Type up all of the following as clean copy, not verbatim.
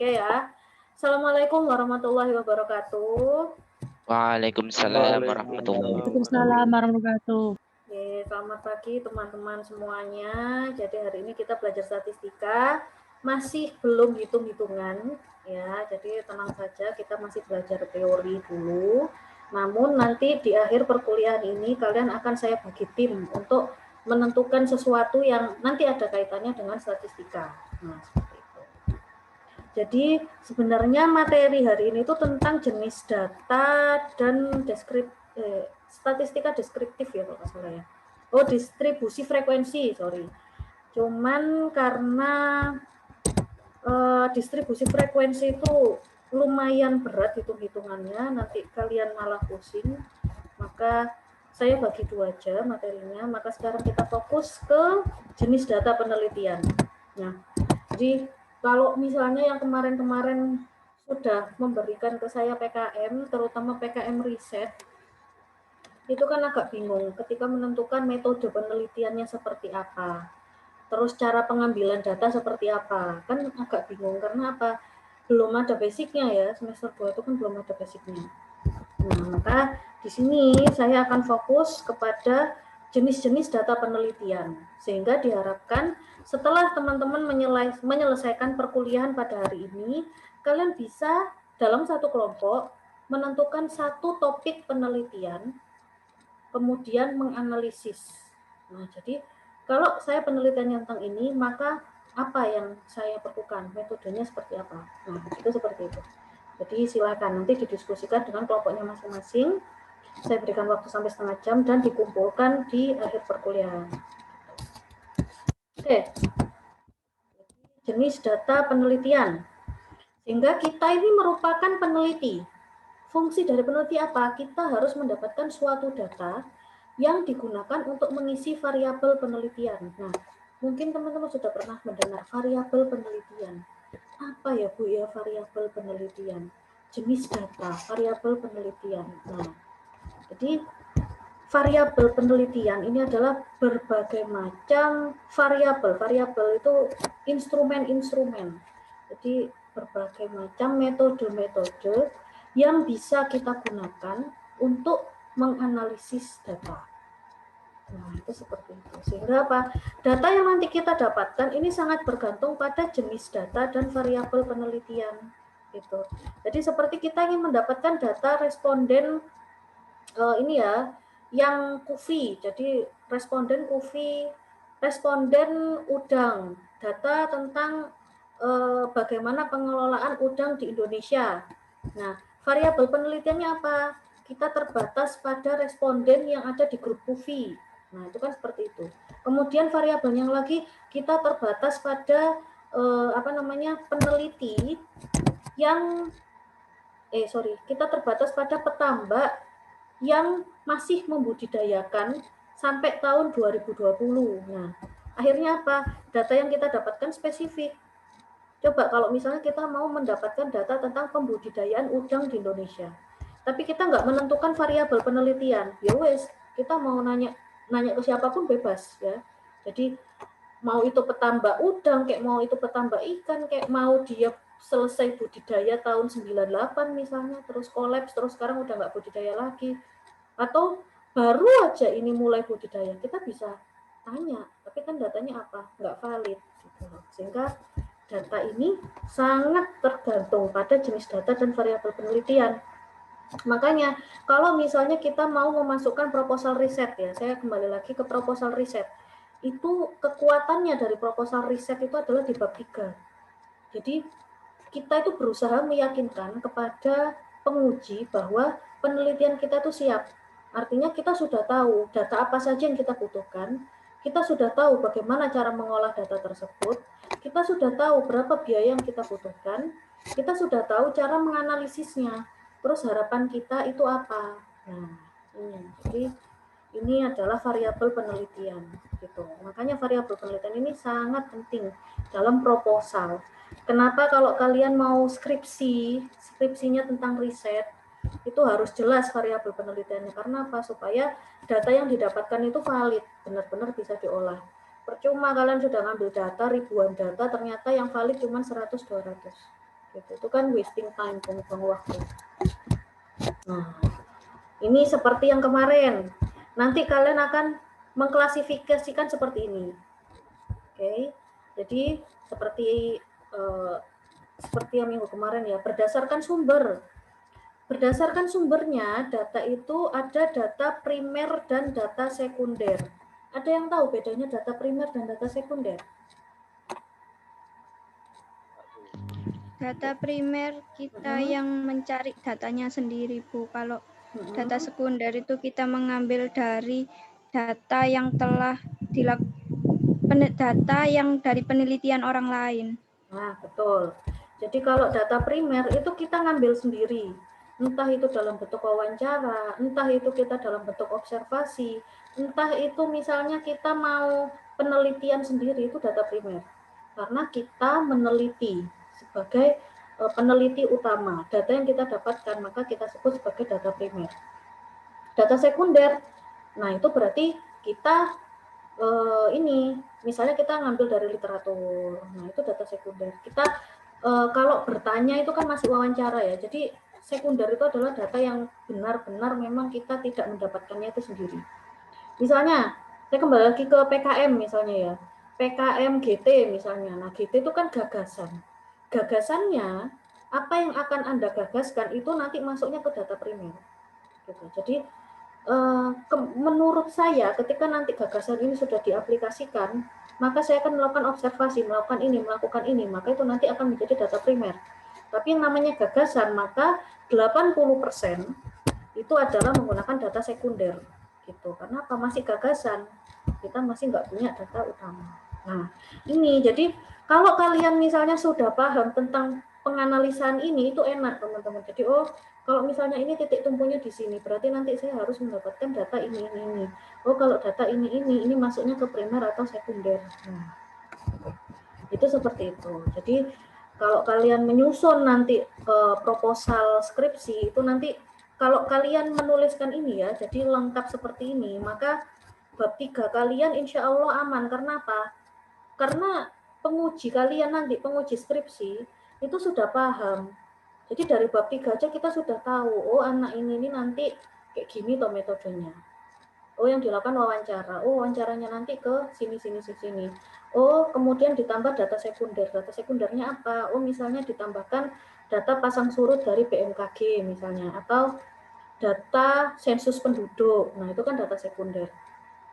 Oke ya. Assalamualaikum warahmatullahi wabarakatuh. Waalaikumsalam warahmatullahi Waalaikumsalam warahmatullahi wabarakatuh. Oke, selamat pagi teman-teman semuanya. Jadi hari ini kita belajar statistika, masih belum hitung-hitungan ya. Jadi tenang saja, kita masih belajar teori dulu. Namun nanti di akhir perkuliahan ini kalian akan saya bagi tim untuk menentukan sesuatu yang nanti ada kaitannya dengan statistika. Nah, seperti itu. Jadi sebenarnya materi hari ini itu tentang jenis data dan statistika deskriptif ya kalau nggak salah ya. Oh, distribusi frekuensi, sorry. Cuman karena distribusi frekuensi itu lumayan berat hitung-hitungannya, nanti kalian malah pusing, maka saya bagi dua aja materinya. Maka sekarang kita fokus ke jenis data penelitian. Nah, jadi kalau misalnya yang kemarin-kemarin sudah memberikan ke saya PKM, terutama PKM riset, itu kan agak bingung ketika menentukan metode penelitiannya seperti apa. Terus cara pengambilan data seperti apa. Kan agak bingung karena apa? Belum ada basicnya ya, semester 2 itu kan belum ada basicnya. Nah, maka di sini saya akan fokus kepada jenis-jenis data penelitian, sehingga diharapkan setelah teman-teman menyelesaikan perkuliahan pada hari ini, kalian bisa dalam satu kelompok menentukan satu topik penelitian, kemudian menganalisis. Nah, jadi kalau saya penelitian tentang ini, maka apa yang saya perlukan, metodenya seperti apa. Nah, itu seperti itu. Jadi silakan nanti didiskusikan dengan kelompoknya masing-masing. Saya berikan waktu sampai setengah jam dan dikumpulkan di akhir perkuliahan. Oke. Jenis data penelitian. Sehingga kita ini merupakan peneliti. Fungsi dari peneliti apa? Kita harus mendapatkan suatu data yang digunakan untuk mengisi variabel penelitian. Nah, mungkin teman-teman sudah pernah mendengar variabel penelitian. Apa ya Bu ya variabel penelitian? Jenis data, variabel penelitian. Nah, jadi variabel penelitian ini adalah berbagai macam variabel. Variabel itu instrumen-instrumen. Jadi berbagai macam metode-metode yang bisa kita gunakan untuk menganalisis data. Nah, itu seperti itu. Sehingga apa? Data yang nanti kita dapatkan ini sangat bergantung pada jenis data dan variabel penelitian. Gitu. Jadi seperti kita ingin mendapatkan data responden ini ya, yang KUFI. Jadi responden KUFI, responden udang, data tentang bagaimana pengelolaan udang di Indonesia. Nah, variabel penelitiannya apa? Kita terbatas pada responden yang ada di grup KUFI. Nah, itu kan seperti itu. Kemudian variabel yang lagi kita terbatas pada peneliti yang kita terbatas pada petambak yang masih membudidayakan sampai tahun 2020. Nah, akhirnya apa? Data yang kita dapatkan spesifik. Coba kalau misalnya kita mau mendapatkan data tentang pembudidayaan udang di Indonesia, tapi kita nggak menentukan variabel penelitian, ya wes, kita mau nanya ke siapapun bebas ya. Jadi mau itu petambak udang, kayak mau itu petambak ikan, kayak mau dia selesai budidaya tahun 98 misalnya, terus kolaps, terus sekarang udah nggak budidaya lagi, atau baru aja ini mulai budidaya, kita bisa tanya, tapi kan datanya apa? Nggak valid. Gitu. Sehingga data ini sangat tergantung pada jenis data dan variabel penelitian. Makanya kalau misalnya kita mau memasukkan proposal riset ya, saya kembali lagi ke proposal riset. Itu kekuatannya dari proposal riset itu adalah di bab 3. Jadi kita itu berusaha meyakinkan kepada penguji bahwa penelitian kita itu siap. Artinya kita sudah tahu data apa saja yang kita butuhkan, kita sudah tahu bagaimana cara mengolah data tersebut, kita sudah tahu berapa biaya yang kita butuhkan, kita sudah tahu cara menganalisisnya, terus harapan kita itu apa. Nah, jadi ini adalah variabel penelitian gitu. Makanya variabel penelitian ini sangat penting dalam proposal. Kenapa kalau kalian mau skripsinya tentang riset, itu harus jelas variabel penelitiannya. Karena apa? Supaya data yang didapatkan itu valid, benar-benar bisa diolah. Percuma kalian sudah ngambil data, ribuan data, ternyata yang valid cuma 100-200. Gitu. Itu kan wasting time, buang waktu. Nah, ini seperti yang kemarin. Nanti kalian akan mengklasifikasikan seperti ini. Oke. Jadi seperti yang minggu kemarin ya, berdasarkan sumber. Berdasarkan sumbernya, data itu ada data primer dan data sekunder. Ada yang tahu bedanya data primer dan data sekunder? Data primer kita yang mencari datanya sendiri, Bu. Kalau data sekunder itu kita mengambil dari data yang telah data yang dari penelitian orang lain. Nah, betul. Jadi kalau data primer itu kita ngambil sendiri. Entah itu dalam bentuk wawancara, entah itu kita dalam bentuk observasi, entah itu misalnya kita mau penelitian sendiri, itu data primer. Karena kita meneliti sebagai peneliti utama. Data yang kita dapatkan, maka kita sebut sebagai data primer. Data sekunder, nah itu berarti kita ini, misalnya kita ngambil dari literatur, nah itu data sekunder. Kita kalau bertanya itu kan masih wawancara ya, jadi sekunder itu adalah data yang benar-benar memang kita tidak mendapatkannya itu sendiri. Misalnya, saya kembali lagi ke PKM misalnya ya, PKM GT misalnya, nah GT itu kan gagasan. Gagasannya, apa yang akan Anda gagaskan itu nanti masuknya ke data primer. Gitu. Jadi, menurut saya ketika nanti gagasan ini sudah diaplikasikan, maka saya akan melakukan observasi, melakukan ini, melakukan ini, maka itu nanti akan menjadi data primer. Tapi yang namanya gagasan, maka 80% itu adalah menggunakan data sekunder. Gitu. Karena apa? Masih gagasan, kita masih nggak punya data utama. Nah, ini jadi kalau kalian misalnya sudah paham tentang penganalisaan ini, itu enak teman-teman. Jadi, kalau misalnya ini titik tumpunya di sini, berarti nanti saya harus mendapatkan data ini. Oh, kalau data ini masuknya ke primer atau sekunder. Nah, itu seperti itu. Jadi, kalau kalian menyusun nanti proposal skripsi, itu nanti kalau kalian menuliskan ini ya, jadi lengkap seperti ini, maka bab 3 kalian insya Allah aman. Karena apa? Karena penguji kalian nanti, penguji skripsi, itu sudah paham. Jadi dari bab 3 aja kita sudah tahu, oh anak ini nanti kayak gini toh metodenya. Oh yang dilakukan wawancara, oh wawancaranya nanti ke sini. Oh kemudian ditambah data sekunder, data sekundernya apa? Oh misalnya ditambahkan data pasang surut dari BMKG misalnya, atau data sensus penduduk, nah itu kan data sekunder.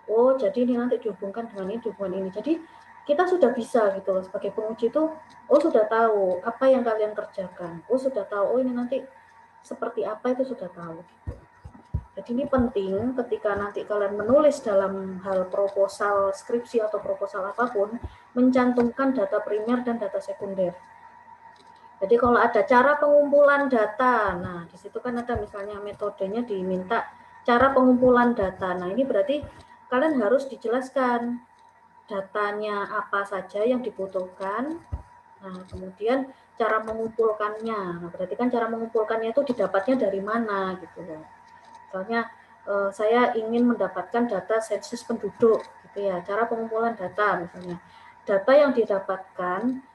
Oh jadi ini nanti dihubungkan dengan ini, Jadi kita sudah bisa gitu loh sebagai penguji itu, oh sudah tahu apa yang kalian kerjakan, oh sudah tahu, oh ini nanti seperti apa itu sudah tahu. Jadi ini penting ketika nanti kalian menulis dalam hal proposal skripsi atau proposal apapun, mencantumkan data primer dan data sekunder. Jadi kalau ada cara pengumpulan data, nah di situ kan ada misalnya metodenya diminta cara pengumpulan data. Nah ini berarti kalian harus dijelaskan datanya apa saja yang dibutuhkan. Nah kemudian cara mengumpulkannya. Nah berarti kan cara mengumpulkannya itu didapatnya dari mana gitu loh. Misalnya saya ingin mendapatkan data sensus penduduk gitu ya. Cara pengumpulan data misalnya. Data yang didapatkan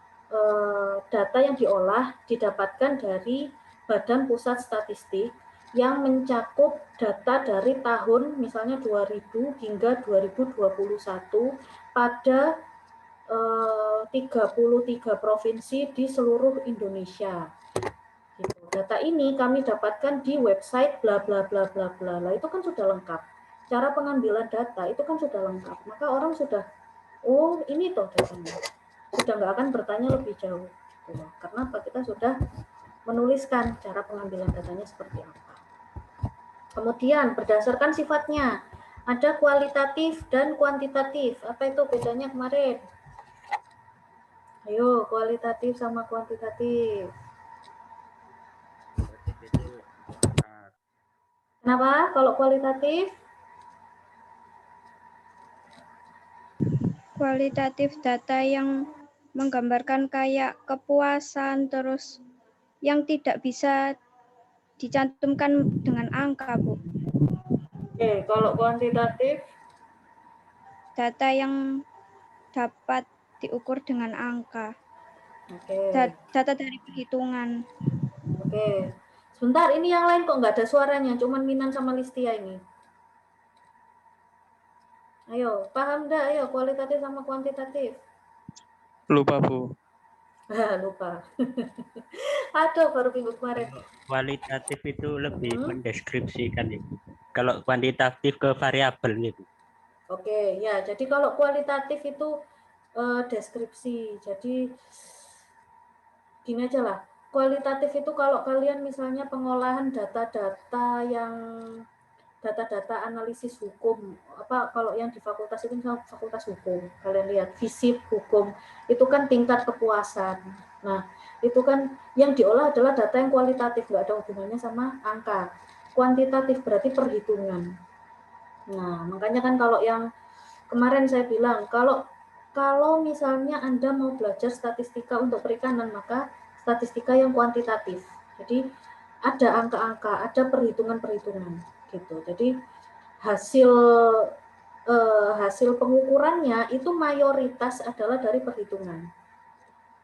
data yang diolah didapatkan dari Badan Pusat Statistik yang mencakup data dari tahun misalnya 2000 hingga 2021 pada 33 provinsi di seluruh Indonesia. Gitu. Data ini kami dapatkan di website bla bla bla bla bla. Lah itu kan sudah lengkap. Cara pengambilan data itu kan sudah lengkap. Maka orang sudah, oh ini toh datanya. Sudah nggak akan bertanya lebih jauh. Gitu. Karena apa? Kita sudah menuliskan cara pengambilan datanya seperti apa. Kemudian berdasarkan sifatnya, ada kualitatif dan kuantitatif. Apa itu bedanya kemarin? Ayo, kualitatif sama kuantitatif. Kenapa? Kalau kualitatif? Kualitatif data yang menggambarkan kayak kepuasan, terus yang tidak bisa dicantumkan dengan angka, Bu. Oke, kalau kuantitatif? Data yang dapat diukur dengan angka. Oke. Data dari perhitungan. Oke. Sebentar, ini yang lain kok nggak ada suaranya, cuman Minan sama Listia ini. Ayo, paham nggak? Ayo, kualitatif sama kuantitatif. Lupa, Bu. Lupa. Aduh, baru minggu kemarin. Kualitatif itu lebih mendeskripsikan itu. Kalau kuantitatif ke variabel gitu. Oke, ya. Jadi kalau kualitatif itu deskripsi. Jadi gini aja lah. Kualitatif itu kalau kalian misalnya pengolahan data-data yang data-data analisis hukum, apa kalau yang di fakultas itu misalnya fakultas hukum, kalian lihat FISIP hukum, itu kan tingkat kepuasan. Nah, itu kan yang diolah adalah data yang kualitatif, nggak ada hubungannya sama angka. Kuantitatif berarti perhitungan. Nah, makanya kan kalau yang kemarin saya bilang, kalau misalnya Anda mau belajar statistika untuk perikanan, maka statistika yang kuantitatif. Jadi ada angka-angka, ada perhitungan-perhitungan gitu. Jadi hasil pengukurannya itu mayoritas adalah dari perhitungan.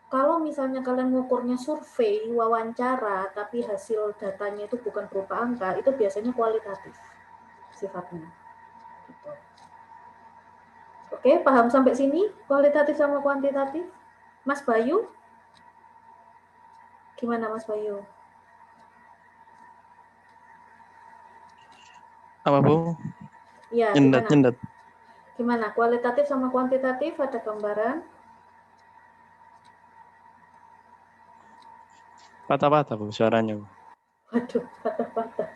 Kalau misalnya kalian ngukurnya survei, wawancara, tapi hasil datanya itu bukan berupa angka, itu biasanya kualitatif sifatnya. Gitu. Oke, paham sampai sini? Kualitatif sama kuantitatif? Mas Bayu? Gimana Mas Bayu? Apa, Bu? Ya, Nyendat. Gimana? Kualitatif sama kuantitatif ada gambaran? Patah-patah, Bu, suaranya, Bu. Waduh, patah-patah.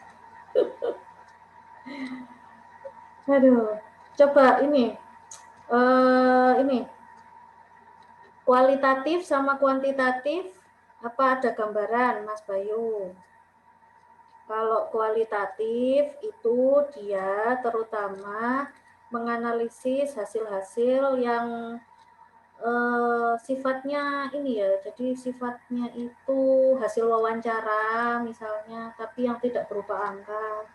Aduh, coba ini kualitatif sama kuantitatif, apa ada gambaran, Mas Bayu? Kalau kualitatif itu dia terutama menganalisis hasil-hasil yang sifatnya ini ya, jadi sifatnya itu hasil wawancara misalnya, tapi yang tidak berupa angka,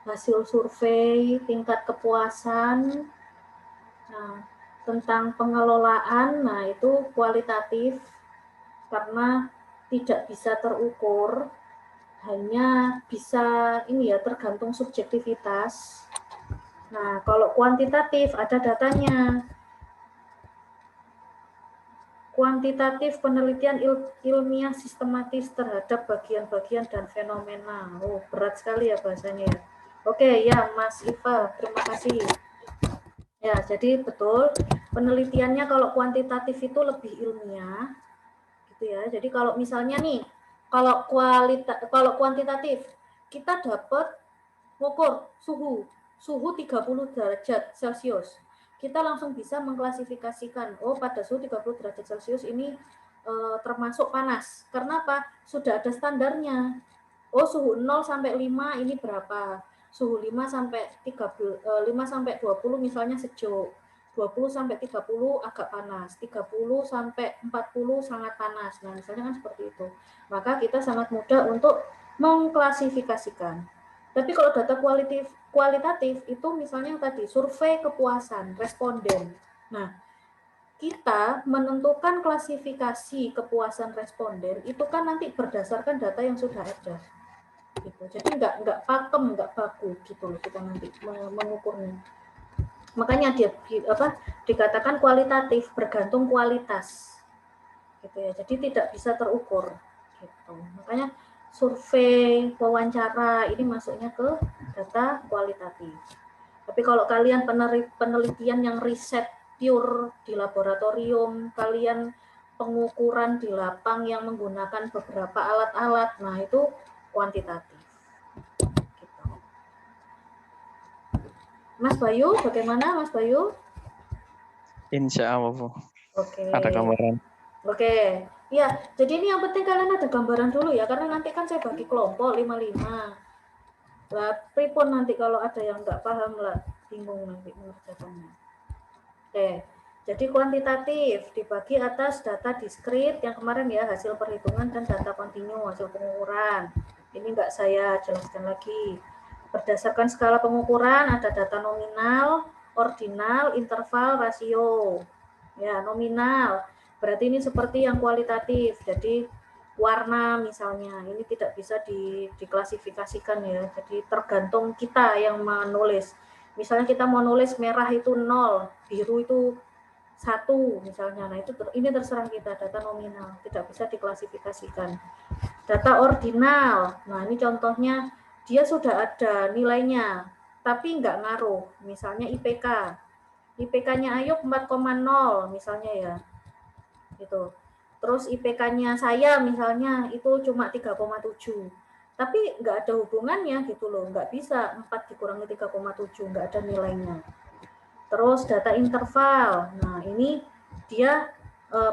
hasil survei, tingkat kepuasan, nah tentang pengelolaan, nah itu kualitatif karena tidak bisa terukur, hanya bisa ini ya tergantung subjektivitas. Nah, kalau kuantitatif ada datanya. Kuantitatif penelitian ilmiah sistematis terhadap bagian-bagian dan fenomena. Oh, berat sekali ya bahasanya ya. Oke, ya Mas Iva, terima kasih. Ya, jadi betul penelitiannya kalau kuantitatif itu lebih ilmiah gitu ya. Jadi kalau misalnya nih, kalau kuantitatif kita dapat mengukur suhu 30 derajat Celcius. Kita langsung bisa mengklasifikasikan, oh pada suhu 30 derajat Celcius ini termasuk panas. Karena apa? Sudah ada standarnya. Oh, suhu 0 sampai 5 ini berapa? Suhu 5 sampai 5 sampai 20 misalnya sejuk. 20 sampai 30 agak panas, 30 sampai 40 sangat panas. Nah, misalnya kan seperti itu. Maka kita sangat mudah untuk mengklasifikasikan. Tapi kalau data kualitatif itu misalnya tadi survei kepuasan responden. Nah, kita menentukan klasifikasi kepuasan responden itu kan nanti berdasarkan data yang sudah ada. Gitu. Jadi nggak pakem, nggak baku gitu loh kita nanti mengukurnya. Makanya dikatakan kualitatif, bergantung kualitas. Gitu ya. Jadi tidak bisa terukur gitu. Makanya survei, wawancara ini masuknya ke data kualitatif. Tapi kalau kalian penelitian yang riset pure di laboratorium, kalian pengukuran di lapang yang menggunakan beberapa alat-alat, nah itu kuantitatif. Gitu. Mas Bayu, bagaimana Mas Bayu? Insya Allah, Bu. Oke. Ada gambaran. Oke, ya. Jadi ini yang penting kalian ada gambaran dulu ya, karena nanti kan saya bagi kelompok 5-5. Lah, pripun nanti kalau ada yang nggak paham lah, bingung nanti mengerjakannya. Oke, jadi kuantitatif dibagi atas data diskrit yang kemarin ya, hasil perhitungan dan data kontinu, hasil pengukuran. Ini nggak saya jelaskan lagi. Berdasarkan skala pengukuran ada data nominal, ordinal, interval, rasio. Ya, nominal. Berarti ini seperti yang kualitatif. Jadi warna misalnya ini tidak bisa diklasifikasikan ya. Jadi tergantung kita yang menulis. Misalnya kita mau nulis merah itu 0, biru itu 1 misalnya. Nah, ini terserah kita, data nominal, tidak bisa diklasifikasikan. Data ordinal. Nah, ini contohnya dia sudah ada nilainya, tapi nggak ngaruh. Misalnya IPK. IPK-nya Ayub 4,0 misalnya ya. Gitu. Terus IPK-nya saya misalnya itu cuma 3,7. Tapi nggak ada hubungannya gitu loh, nggak bisa 4 dikurangi 3,7, nggak ada nilainya. Terus data interval, nah ini dia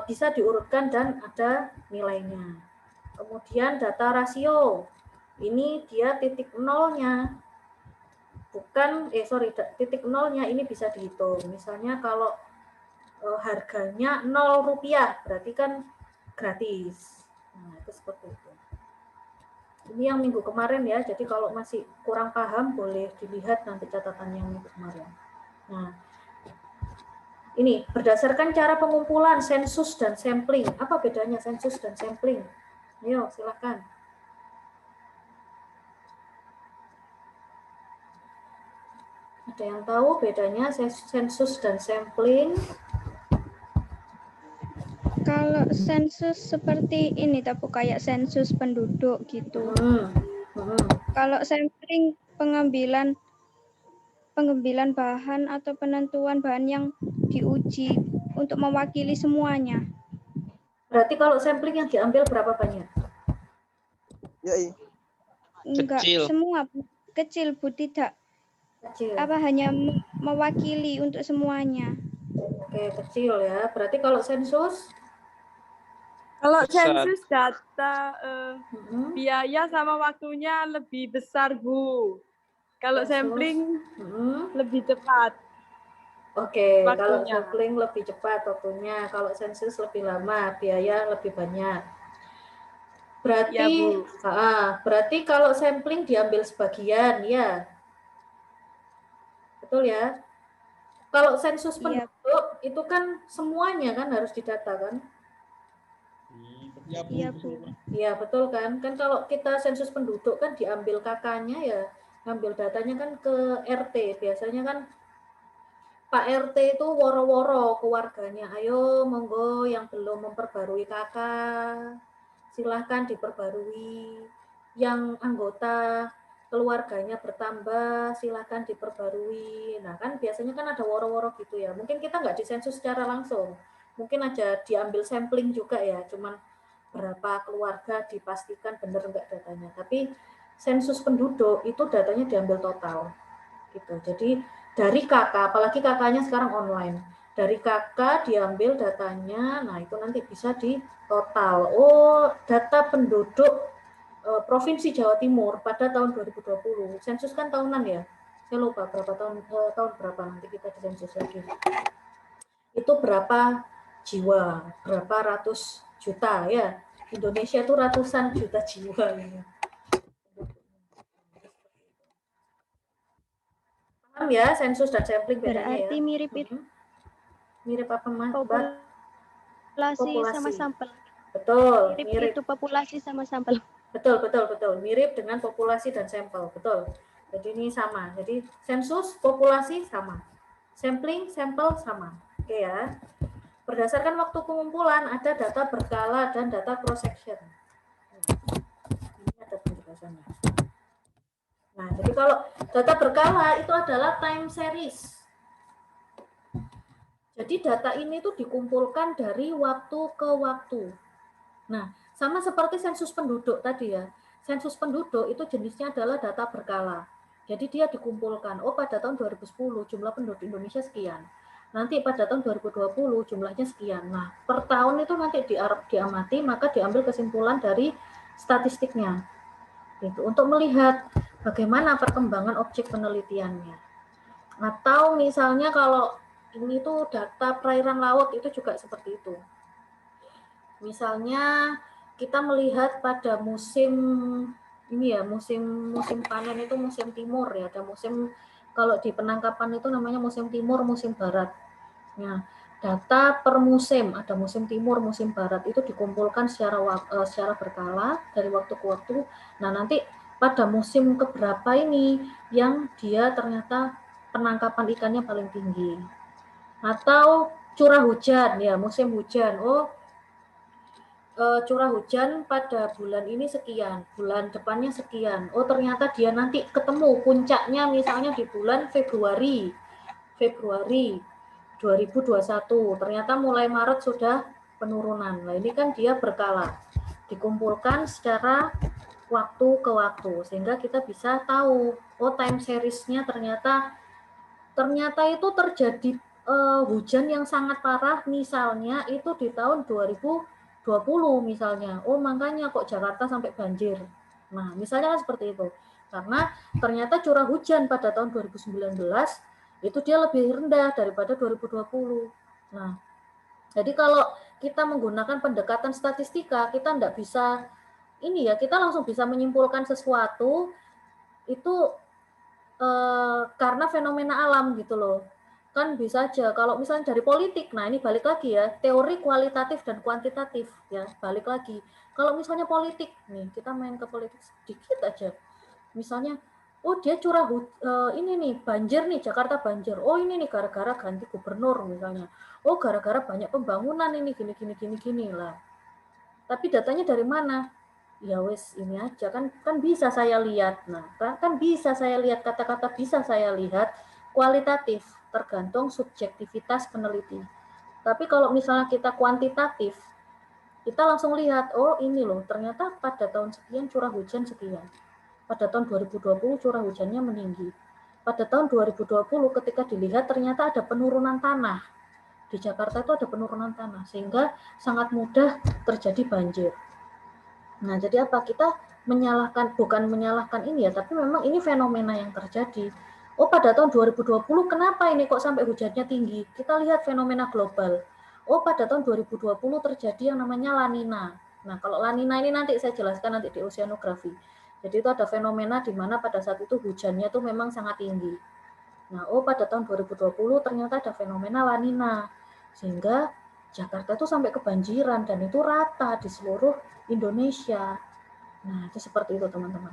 bisa diurutkan dan ada nilainya. Kemudian data rasio, ini dia titik nolnya, bukan, titik nolnya ini bisa dihitung. Misalnya kalau harganya 0 rupiah, berarti kan gratis. Nah, itu seperti itu. Ini yang minggu kemarin ya, jadi kalau masih kurang paham boleh dilihat nanti catatan yang minggu kemarin. Nah, ini berdasarkan cara pengumpulan sensus dan sampling. Apa bedanya sensus dan sampling? Ayo, silakan. Ada yang tahu bedanya sensus dan sampling? Kalau sensus seperti ini, tapi kayak sensus penduduk gitu. Kalau sampling pengambilan bahan atau penentuan bahan yang diuji untuk mewakili semuanya. Berarti kalau sampling yang diambil berapa banyak? Enggak Kecil. semua, kecil Bu, tidak. Kecil. Apa hanya mewakili untuk semuanya. Oke, kecil ya. Berarti kalau sensus? Kalau Besar. sensus data biaya sama waktunya lebih besar, Bu. Kalau Sensus. sampling lebih cepat. Oke, Waktunya. kalau sampling lebih cepat waktunya, kalau sensus lebih lama, biaya lebih banyak. Berarti, Ya, Bu. berarti kalau sampling diambil sebagian, ya, betul ya. Kalau sensus penduduk itu kan semuanya kan harus didata kan? Iya, Bu. Iya, betul kan? Kan kalau kita sensus penduduk kan diambil kakaknya ya, ngambil datanya kan ke RT. Biasanya kan Pak RT itu woro-woro keluarganya. Ayo, monggo yang belum memperbarui kakak, silahkan diperbarui. Yang anggota keluarganya bertambah, silahkan diperbarui. Nah, kan biasanya kan ada woro-woro gitu ya. Mungkin kita nggak disensus secara langsung. Mungkin aja diambil sampling juga ya, cuman berapa keluarga dipastikan benar enggak datanya. Tapi sensus penduduk itu datanya diambil total. Gitu. Jadi dari kakak, apalagi kakaknya sekarang online. Dari kakak diambil datanya, nah itu nanti bisa di total. Oh, data penduduk Provinsi Jawa Timur pada tahun 2020. Sensus kan tahunan ya. Saya lupa berapa tahun berapa nanti kita disensus lagi. Itu berapa jiwa, berapa ratus juta ya. Indonesia itu ratusan juta jiwa ya. Paham ya sensus dan sampling bedanya ya? Berarti mirip itu. Mirip apa Mas? Populasi sama sampel. Betul, mirip itu populasi sama sampel. Betul. Mirip dengan populasi dan sampel, betul. Jadi ini sama. Jadi sensus, populasi sama. Sampling, sampel sama. Oke ya. Berdasarkan waktu pengumpulan ada data berkala dan data cross section. Ini ada penjelasannya. Nah, jadi kalau data berkala itu adalah time series. Jadi data ini tuh dikumpulkan dari waktu ke waktu. Nah, sama seperti sensus penduduk tadi ya. Sensus penduduk itu jenisnya adalah data berkala. Jadi dia dikumpulkan, oh pada tahun 2010 jumlah penduduk Indonesia sekian. Nanti pada tahun 2020 jumlahnya sekian. Nah, per tahun itu nanti diamati, maka diambil kesimpulan dari statistiknya. Gitu, untuk melihat bagaimana perkembangan objek penelitiannya. Atau misalnya kalau ini tuh data perairan laut itu juga seperti itu. Misalnya kita melihat pada musim ini ya, musim panen itu musim timur ya, ada musim kalau di penangkapan itu namanya musim timur, musim barat. Nah, data per musim, ada musim timur, musim barat, itu dikumpulkan secara berkala dari waktu ke waktu. Nah, nanti pada musim keberapa ini yang dia ternyata penangkapan ikannya paling tinggi. Atau curah hujan, ya musim hujan. Curah hujan pada bulan ini sekian, bulan depannya sekian. Oh, ternyata dia nanti ketemu puncaknya misalnya di bulan Februari 2021. Ternyata mulai Maret sudah penurunan. Nah, ini kan dia berkala. Dikumpulkan secara waktu ke waktu sehingga kita bisa tahu, oh time series-nya ternyata itu terjadi hujan yang sangat parah misalnya itu di tahun 2020 misalnya. Oh, makanya kok Jakarta sampai banjir. Nah, misalnya kan seperti itu. Karena ternyata curah hujan pada tahun 2019 itu dia lebih rendah daripada 2020. Nah, jadi kalau kita menggunakan pendekatan statistika, kita tidak bisa kita langsung bisa menyimpulkan sesuatu itu karena fenomena alam gitu loh. Kan bisa aja kalau misalnya dari politik, nah ini balik lagi ya, teori kualitatif dan kuantitatif ya, balik lagi. Kalau misalnya politik nih, kita main ke politik sedikit aja. Misalnya, oh dia ini nih banjir nih, Jakarta banjir. Oh ini nih gara-gara ganti gubernur misalnya. Oh gara-gara banyak pembangunan ini gini lah. Tapi datanya dari mana? Ya wes ini aja kan bisa saya lihat. Nah, kan bisa saya lihat kata-kata bisa saya lihat kualitatif tergantung subjektivitas peneliti. Tapi kalau misalnya kita kuantitatif, kita langsung lihat, oh ini loh, ternyata pada tahun sekian curah hujan sekian. Pada tahun 2020 curah hujannya meninggi. Pada tahun 2020 ketika dilihat ternyata ada penurunan tanah. Di Jakarta itu ada penurunan tanah sehingga sangat mudah terjadi banjir. Nah, jadi apa? Kita bukan menyalahkan ini ya, tapi memang ini fenomena yang terjadi. Oh, pada tahun 2020 kenapa ini kok sampai hujannya tinggi? Kita lihat fenomena global. Oh, pada tahun 2020 terjadi yang namanya La Nina. Nah, kalau La Nina ini nanti saya jelaskan nanti di oceanografi. Jadi itu ada fenomena di mana pada saat itu hujannya tuh memang sangat tinggi. Nah, pada tahun 2020 ternyata ada fenomena La Nina. Sehingga Jakarta itu sampai kebanjiran dan itu rata di seluruh Indonesia. Nah, itu seperti itu teman-teman.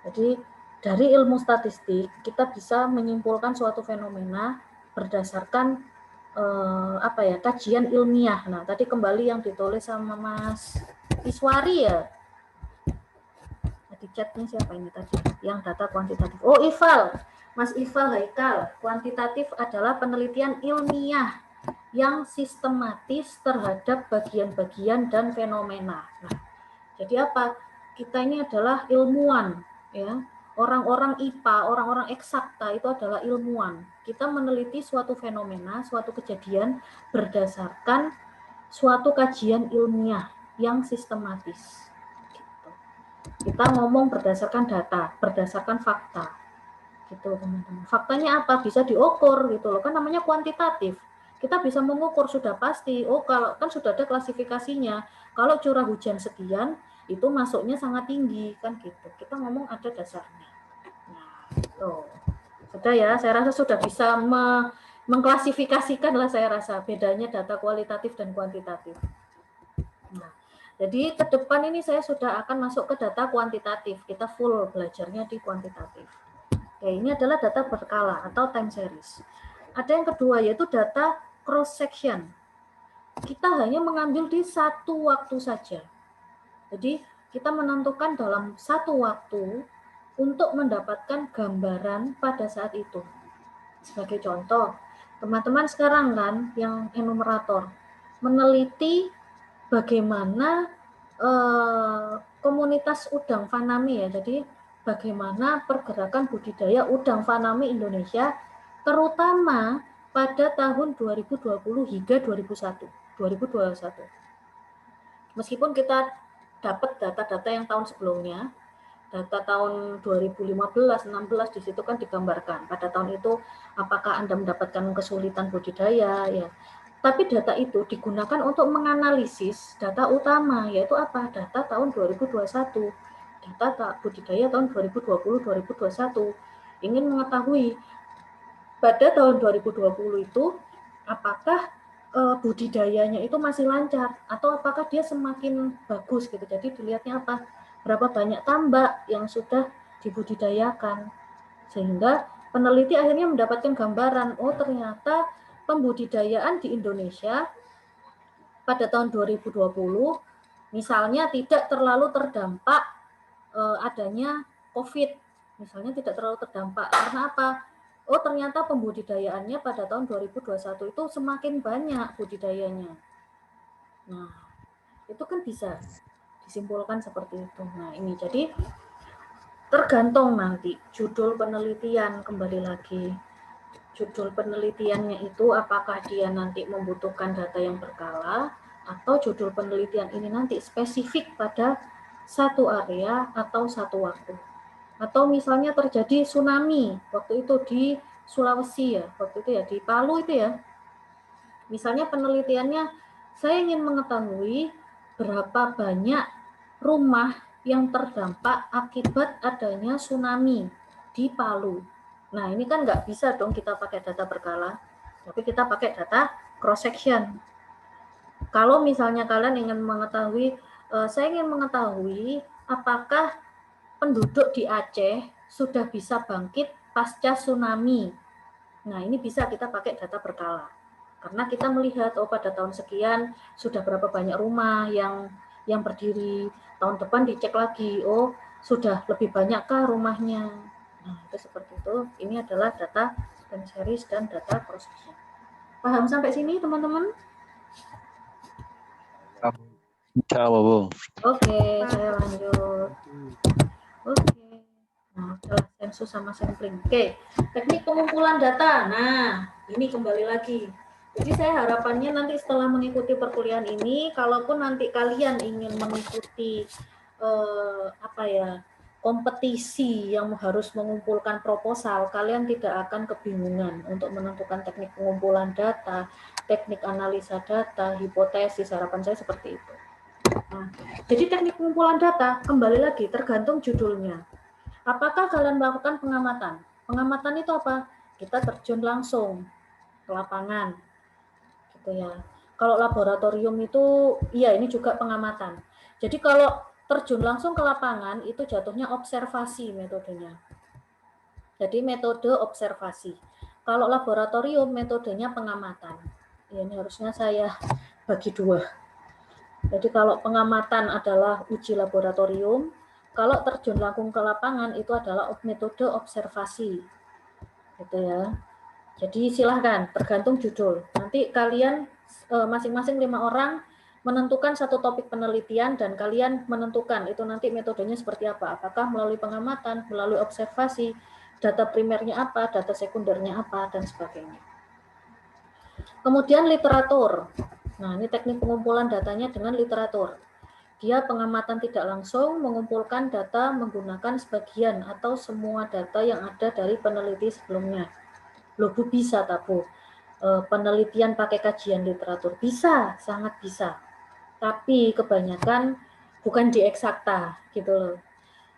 Jadi dari ilmu statistik kita bisa menyimpulkan suatu fenomena berdasarkan kajian ilmiah. Nah, tadi kembali yang ditulis sama Mas Iswari ya. Di chatnya siapa ini tadi? Yang data kuantitatif. Oh, Ival. Mas Ival Haikal. Kuantitatif adalah penelitian ilmiah yang sistematis terhadap bagian-bagian dan fenomena. Nah, jadi apa? Kita ini adalah ilmuwan, ya. Orang-orang IPA, orang-orang eksakta itu adalah ilmuwan. Kita meneliti suatu fenomena, suatu kejadian berdasarkan suatu kajian ilmiah yang sistematis. Gitu. Kita ngomong berdasarkan data, berdasarkan fakta. Gitu, teman-teman. Faktanya apa? Bisa diukur gitu loh. Kan namanya kuantitatif. Kita bisa mengukur sudah pasti. Oh, kalau kan sudah ada klasifikasinya. Kalau curah hujan sekian, itu masuknya sangat tinggi kan gitu. Kita ngomong ada dasarnya. Nah, tuh. Sudah ya, saya rasa sudah bisa mengklasifikasikan lah saya rasa bedanya data kualitatif dan kuantitatif. Nah, jadi ke depan ini saya sudah akan masuk ke data kuantitatif. Kita full belajarnya di kuantitatif. Oke, ini adalah data berkala atau time series. Ada yang kedua yaitu data cross section. Kita hanya mengambil di satu waktu saja. Jadi kita menentukan dalam satu waktu untuk mendapatkan gambaran pada saat itu. Sebagai contoh, teman-teman sekarang kan yang enumerator meneliti bagaimana komunitas udang faname ya. Jadi bagaimana pergerakan budidaya udang faname Indonesia terutama pada tahun 2020 hingga 2021. Meskipun kita dapat data-data yang tahun sebelumnya, data tahun 2015, 16 di situ kan digambarkan. Pada tahun itu apakah Anda mendapatkan kesulitan budidaya ya. Tapi data itu digunakan untuk menganalisis data utama yaitu apa? Data tahun 2021. Data budidaya tahun 2020-2021. Ingin mengetahui pada tahun 2020 itu apakah budidayanya itu masih lancar atau apakah dia semakin bagus gitu. Jadi dilihatnya apa? Berapa banyak tambak yang sudah dibudidayakan. Sehingga peneliti akhirnya mendapatkan gambaran, oh ternyata pembudidayaan di Indonesia pada tahun 2020 misalnya tidak terlalu terdampak adanya COVID. Misalnya tidak terlalu terdampak. Karena apa? Oh ternyata pembudidayaannya pada tahun 2021 itu semakin banyak budidayanya. Nah, itu kan bisa disimpulkan seperti itu. Nah ini jadi tergantung nanti judul penelitian, kembali lagi. Judul penelitiannya itu apakah dia nanti membutuhkan data yang berkala atau judul penelitian ini nanti spesifik pada satu area atau satu waktu. Atau misalnya terjadi tsunami waktu itu di Sulawesi ya, waktu itu ya di Palu itu ya. Misalnya penelitiannya saya ingin mengetahui berapa banyak rumah yang terdampak akibat adanya tsunami di Palu. Nah ini kan nggak bisa dong kita pakai data berkala, tapi kita pakai data cross section. Kalau misalnya kalian ingin mengetahui, saya ingin mengetahui apakah penduduk di Aceh sudah bisa bangkit pasca tsunami. Nah, ini bisa kita pakai data berkala. Karena kita melihat, oh pada tahun sekian sudah berapa banyak rumah yang berdiri. Tahun depan dicek lagi, oh sudah lebih banyakkah rumahnya. Nah, itu seperti itu. Ini adalah data time series dan data cross section. Paham sampai sini, teman-teman? Insya Allah, Bu. Oke, saya lanjut. Oke. Nah, adalah sensus sama sampling. Oke, teknik pengumpulan data. Nah, ini kembali lagi. Jadi saya harapannya nanti setelah mengikuti perkuliahan ini, kalaupun nanti kalian ingin mengikuti kompetisi yang harus mengumpulkan proposal, kalian tidak akan kebingungan untuk menentukan teknik pengumpulan data, teknik analisa data, hipotesis. Harapan saya seperti itu. Nah, jadi teknik pengumpulan data kembali lagi tergantung judulnya. Apakah kalian melakukan pengamatan? Pengamatan itu apa? Kita terjun langsung ke lapangan, gitu ya. Kalau laboratorium itu, iya ini juga pengamatan. Jadi kalau terjun langsung ke lapangan itu jatuhnya observasi metodenya. Jadi metode observasi. Kalau laboratorium metodenya pengamatan. Ya, ini harusnya saya bagi dua. Jadi kalau pengamatan adalah uji laboratorium, kalau terjun langsung ke lapangan itu adalah metode observasi, gitu ya. Jadi silahkan, tergantung judul. Nanti kalian masing-masing 5 orang menentukan satu topik penelitian dan kalian menentukan itu nanti metodenya seperti apa. Apakah melalui pengamatan, melalui observasi, data primernya apa, data sekundernya apa, dan sebagainya. Kemudian literatur. Nah, ini teknik pengumpulan datanya dengan literatur. Dia pengamatan tidak langsung mengumpulkan data menggunakan sebagian atau semua data yang ada dari peneliti sebelumnya. Loh, Bu, bisa tak, Bu? Penelitian pakai kajian literatur? Bisa, sangat bisa. Tapi kebanyakan bukan di eksakta, gitu loh.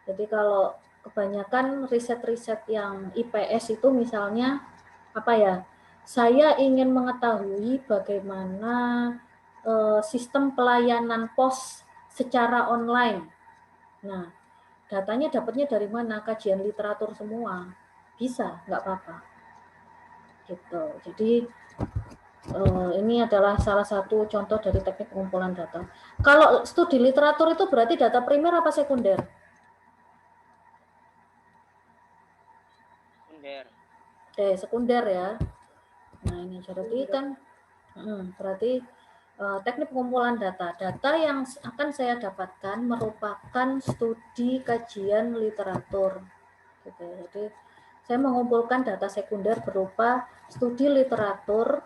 Jadi kalau kebanyakan riset-riset yang IPS itu misalnya, apa ya, saya ingin mengetahui bagaimana sistem pelayanan pos secara online. Nah, datanya dapatnya dari mana? Kajian literatur semua. Bisa, nggak apa-apa. Gitu. Jadi ini adalah salah satu contoh dari teknik pengumpulan data. Kalau studi literatur itu berarti data primer apa sekunder? Sekunder. Sekunder ya. Nah ini berarti kan berarti teknik pengumpulan data. Data yang akan saya dapatkan merupakan studi kajian literatur. Gitu. Jadi saya mengumpulkan data sekunder berupa studi literatur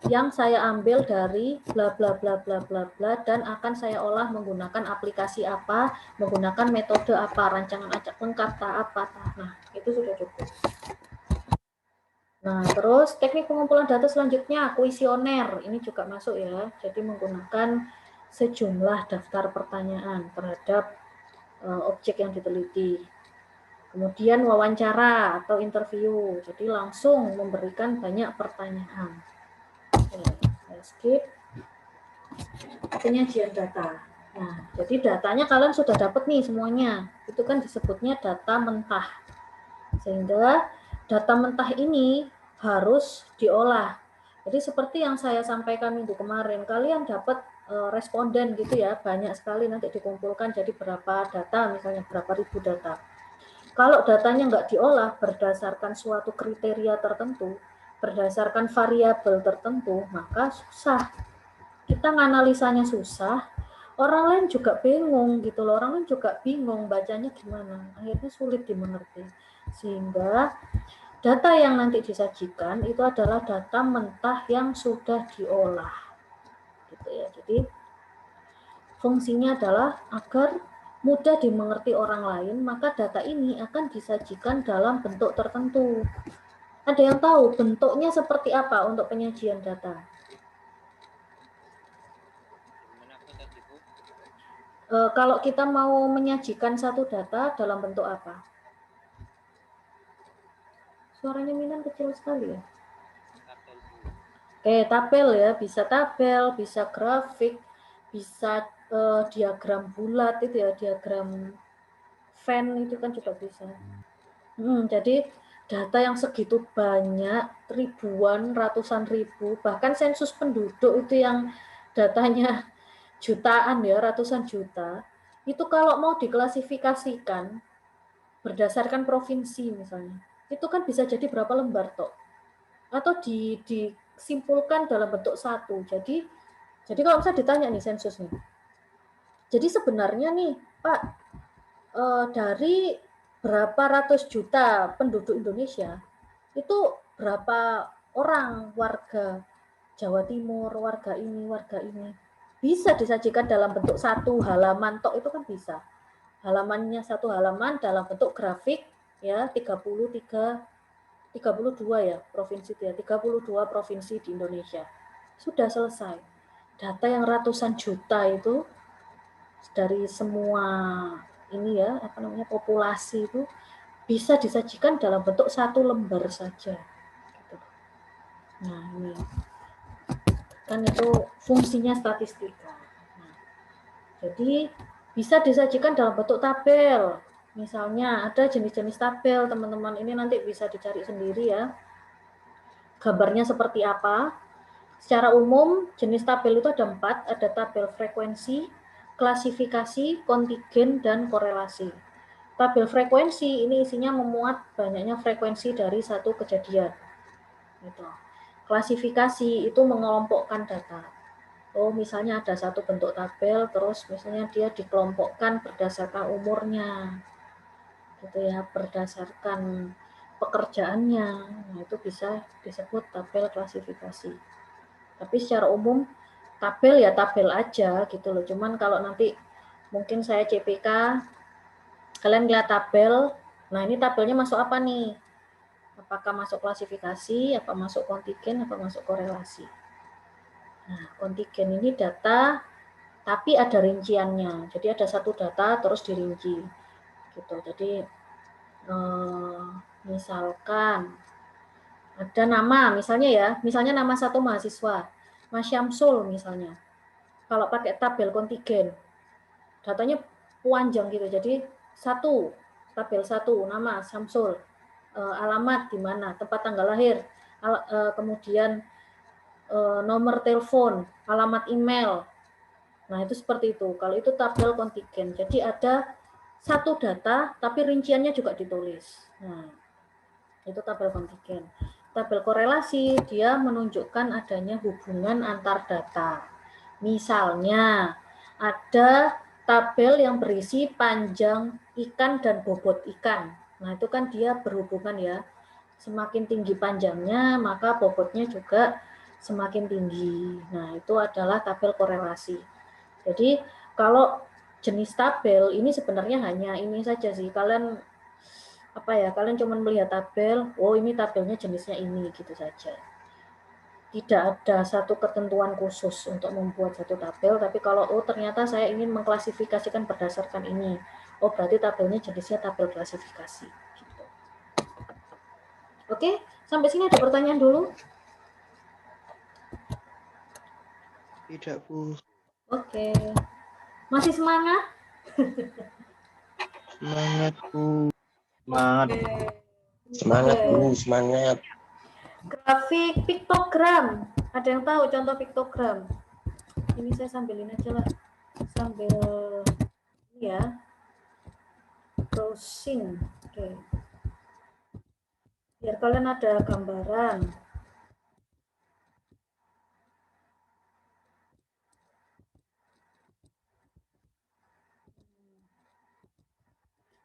yang saya ambil dari bla bla bla bla bla bla dan akan saya olah menggunakan aplikasi apa, menggunakan metode apa, rancangan acak lengkap apa. Nah, itu sudah cukup. Nah, terus teknik pengumpulan data selanjutnya kuesioner. Ini juga masuk ya. Jadi menggunakan sejumlah daftar pertanyaan terhadap objek yang diteliti. Kemudian wawancara atau interview. Jadi langsung memberikan banyak pertanyaan. Oke, saya Kita skip. Penyajian data. Nah, jadi datanya kalian sudah dapat nih semuanya. Itu kan disebutnya data mentah. Sehingga data mentah ini harus diolah. Jadi seperti yang saya sampaikan minggu kemarin, kalian dapat responden gitu ya, banyak sekali nanti dikumpulkan jadi berapa data, misalnya berapa ribu data. Kalau datanya nggak diolah berdasarkan suatu kriteria tertentu, berdasarkan variabel tertentu, maka susah. Kita nganalisanya susah, orang lain juga bingung gitu loh, orang lain juga bingung bacanya gimana, akhirnya sulit dimengerti. Sehingga data yang nanti disajikan itu adalah data mentah yang sudah diolah. Gitu ya. Jadi fungsinya adalah agar mudah dimengerti orang lain, maka data ini akan disajikan dalam bentuk tertentu. Ada yang tahu bentuknya seperti apa untuk penyajian data? Kalau kita mau menyajikan satu data dalam bentuk apa? Suaranya Minan kecil sekali ya. Tabel ya, bisa tabel, bisa grafik, bisa diagram bulat itu ya, diagram Venn itu kan juga bisa. Jadi data yang segitu banyak, ribuan, ratusan ribu, bahkan sensus penduduk itu yang datanya jutaan ya, ratusan juta, itu kalau mau diklasifikasikan berdasarkan provinsi misalnya, itu kan bisa jadi berapa lembar toh, atau disimpulkan dalam bentuk satu. Jadi kalau misalnya ditanya nih sensus nih, jadi sebenarnya nih Pak, dari berapa ratus juta penduduk Indonesia, itu berapa orang warga Jawa Timur, warga ini, bisa disajikan dalam bentuk satu halaman tok, itu kan bisa. Halamannya satu halaman dalam bentuk grafik ya, 32 ya provinsi itu ya, 32 provinsi di Indonesia. Sudah selesai. Data yang ratusan juta itu dari semua ini ya, populasi itu bisa disajikan dalam bentuk satu lembar saja. Gitu. Nah, ini kan itu fungsinya statistika. Nah, jadi bisa disajikan dalam bentuk tabel. Misalnya ada jenis-jenis tabel, teman-teman, ini nanti bisa dicari sendiri ya. Gambarnya seperti apa? Secara umum jenis tabel itu ada 4, ada tabel frekuensi, klasifikasi, kontingen, dan korelasi. Tabel frekuensi ini isinya memuat banyaknya frekuensi dari satu kejadian. Gitu. Klasifikasi itu mengelompokkan data. Misalnya ada satu bentuk tabel, terus misalnya dia dikelompokkan berdasarkan umurnya, gitu ya, berdasarkan pekerjaannya. Nah, itu bisa disebut tabel klasifikasi. Tapi secara umum tabel ya tabel aja gitu loh. Cuman kalau nanti mungkin saya CPK, kalian lihat tabel, nah ini tabelnya masuk apa nih? Apakah masuk klasifikasi, apa masuk kontingen, apa masuk korelasi? Nah, kontingen ini data, tapi ada rinciannya. Jadi ada satu data terus dirinci, gitu. Jadi misalkan ada nama, misalnya nama satu mahasiswa, Mas Syamsul misalnya. Kalau pakai tabel kontingen, datanya panjang gitu. Jadi tabel satu, nama Syamsul, alamat di mana, tempat tanggal lahir, kemudian nomor telepon, alamat email. Nah, itu seperti itu. Kalau itu tabel kontingen. Jadi ada satu data, tapi rinciannya juga ditulis. Nah, itu tabel kontingen. Tabel korelasi, dia menunjukkan adanya hubungan antar data. Misalnya, ada tabel yang berisi panjang ikan dan bobot ikan. Nah, itu kan dia berhubungan ya. Semakin tinggi panjangnya, maka bobotnya juga semakin tinggi. Nah, itu adalah tabel korelasi. Jadi, kalau jenis tabel ini sebenarnya hanya ini saja sih. Kalian cuma melihat tabel, ini tabelnya jenisnya ini gitu saja. Tidak ada satu ketentuan khusus untuk membuat satu tabel, tapi kalau ternyata saya ingin mengklasifikasikan berdasarkan ini, berarti tabelnya jenisnya tabel klasifikasi. Gitu. Oke, sampai sini ada pertanyaan dulu? Tidak, Bu. Oke. Masih semangat? Semangat, Bu. Semangat. Oke. Semangat, Oke. Bu, semangat. Grafik piktogram. Ada yang tahu contoh piktogram? Ini saya sambil ini aja lah. Sambil ya. Browsing. Oke. Biar kalian ada gambaran.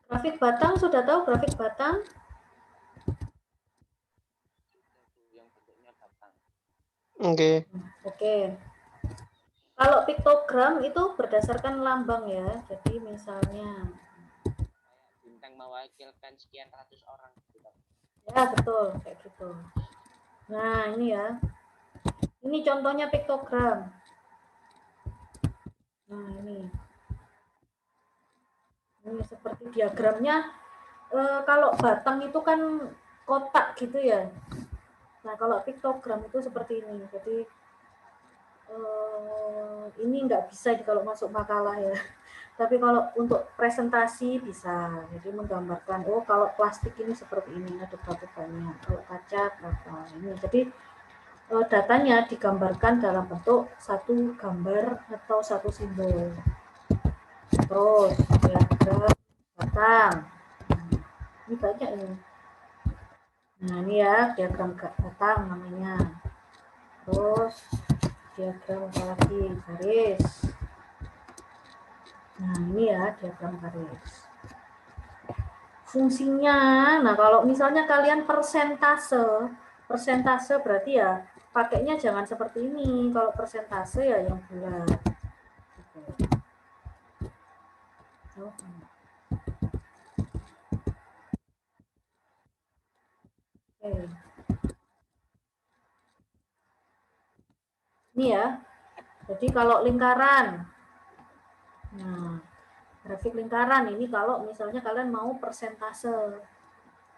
Grafik batang, sudah tahu grafik batang? Oke. Oke. Kalau piktogram itu berdasarkan lambang ya. Jadi misalnya Bintang mewakilkan sekian ratus orang. ya betul kayak gitu. Nah ini ya. Ini contohnya piktogram. Nah ini seperti diagramnya. Kalau batang itu kan kotak gitu ya. Nah kalau piktogram itu seperti ini. Jadi ini nggak bisa kalau masuk makalah ya. Tapi kalau untuk presentasi bisa. Jadi menggambarkan, oh kalau plastik ini seperti ini, ada berapa banyak. Kalau kaca berapa ini. Jadi datanya digambarkan dalam bentuk satu gambar atau satu simbol. Terus diagram batang. Ini banyak ini. Nah ini ya diagram batang namanya. Terus diagram apa lagi? Garis. Nah ini ya diagram garis. Fungsinya, nah kalau misalnya kalian persentase berarti ya pakainya jangan seperti ini. Kalau persentase ya yang bulat. Oke. Ini ya. Jadi kalau lingkaran, nah grafik lingkaran ini kalau misalnya kalian mau persentase.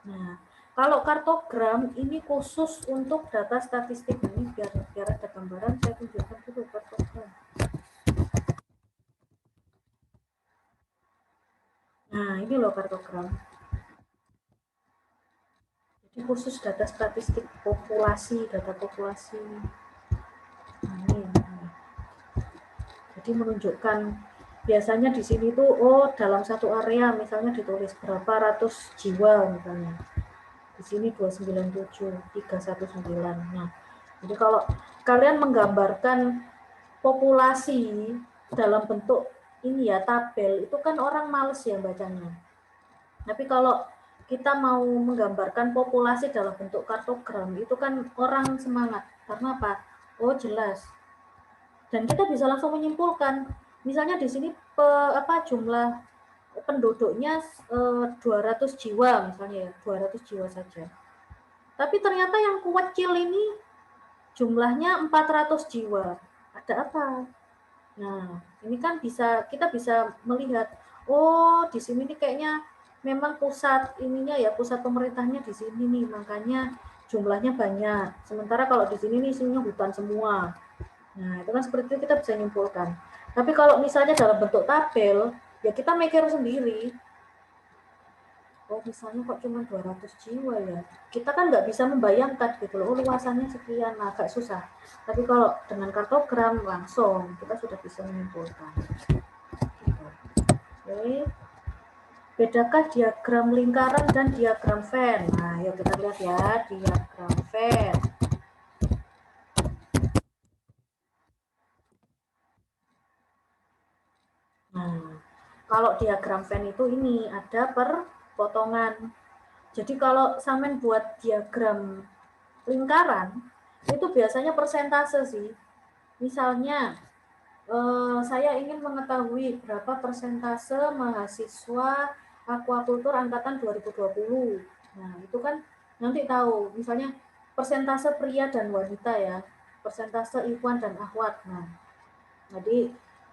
Nah, kalau kartogram ini khusus untuk data statistik. Ini biar ada gambaran, saya tunjukkan dulu kartogram. Nah, ini loh kartogram. Jadi khusus data statistik populasi, data populasi. Nah, ini. Jadi menunjukkan biasanya di sini tuh oh dalam satu area misalnya ditulis berapa ratus jiwa misalnya. Di sini 297, 319. Nah, jadi kalau kalian menggambarkan populasi dalam bentuk ini ya tabel, itu kan orang males ya bacanya. Tapi kalau kita mau menggambarkan populasi dalam bentuk kartogram, itu kan orang semangat. Karena apa? Oh jelas. Dan kita bisa langsung menyimpulkan. Misalnya di sini jumlah penduduknya 200 jiwa misalnya ya, 200 jiwa saja. Tapi ternyata yang kecil ini jumlahnya 400 jiwa. Ada apa? Nah, ini kan kita bisa melihat, oh di sini nih kayaknya memang pusat ininya ya, pusat pemerintahnya di sini nih, makanya jumlahnya banyak. Sementara kalau di sini nih isinya hutan semua. Nah, itu kan seperti itu kita bisa nyimpulkan. Tapi kalau misalnya dalam bentuk tabel, ya kita mikir sendiri. Oh, misalnya kok cuma 200 jiwa ya. Kita kan nggak bisa membayangkan gitu loh, luasannya sekian, agak susah. Tapi kalau dengan kartogram langsung, kita sudah bisa menyimpulkan. Oke. Bedakah diagram lingkaran dan diagram Venn? Nah, yuk kita lihat ya, diagram Venn. Nah, kalau diagram Venn itu ini ada potongan. Jadi kalau sampean buat diagram lingkaran, itu biasanya persentase sih. Misalnya, saya ingin mengetahui berapa persentase mahasiswa akuakultur angkatan 2020. Nah, itu kan nanti tahu, misalnya persentase pria dan wanita ya, persentase ikhwan dan akhwat. Nah, jadi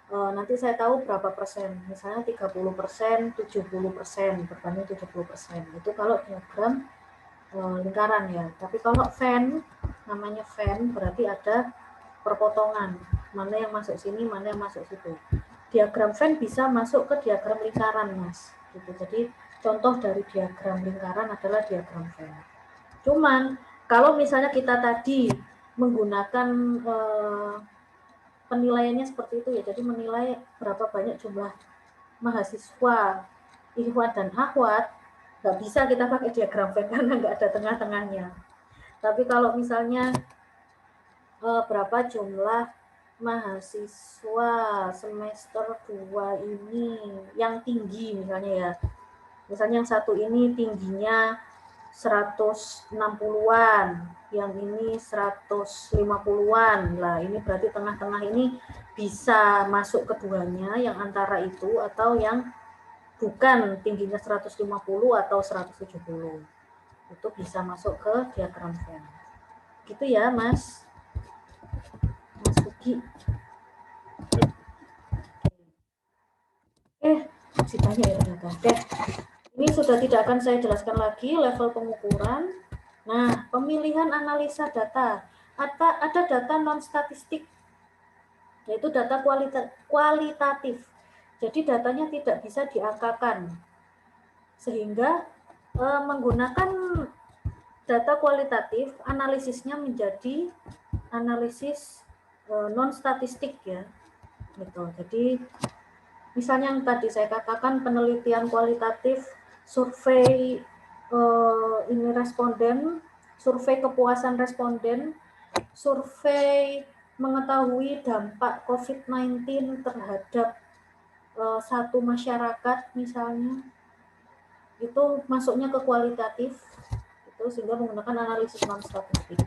nanti saya tahu berapa persen, misalnya 30%, 70%, berbanding 70%. Itu kalau diagram lingkaran ya. Tapi kalau Venn, namanya Venn berarti ada perpotongan. mana yang masuk sini, mana yang masuk situ. Diagram Venn bisa masuk ke diagram lingkaran, Mas. Gitu. Jadi contoh dari diagram lingkaran adalah diagram Venn. Cuman kalau misalnya kita tadi menggunakan penilaiannya seperti itu ya, jadi menilai berapa banyak jumlah mahasiswa ikhwan dan akhwat, nggak bisa kita pakai diagram Venn karena nggak ada tengah-tengahnya. Tapi kalau misalnya berapa jumlah mahasiswa semester 2 ini yang tinggi misalnya ya, misalnya yang satu ini tingginya 160-an, yang ini 150-an. Lah, ini berarti tengah-tengah ini bisa masuk keduanya, yang antara itu atau yang bukan tingginya 150 atau 170. Itu bisa masuk ke diagram Venn. Gitu ya, Mas. Mas Ugi. Masih banyak ya ternyata. Oke. Ini sudah tidak akan saya jelaskan lagi level pengukuran. Nah, pemilihan analisa data. Ada data non-statistik, yaitu data kualitatif. Jadi datanya tidak bisa diangkakan. Sehingga menggunakan data kualitatif, analisisnya menjadi analisis non-statistik ya. Gitu. Jadi misalnya yang tadi saya katakan penelitian kualitatif, survei ini responden, survei kepuasan responden, survei mengetahui dampak COVID-19 terhadap satu masyarakat misalnya, itu masuknya ke kualitatif, itu sehingga menggunakan analisis non-statistik.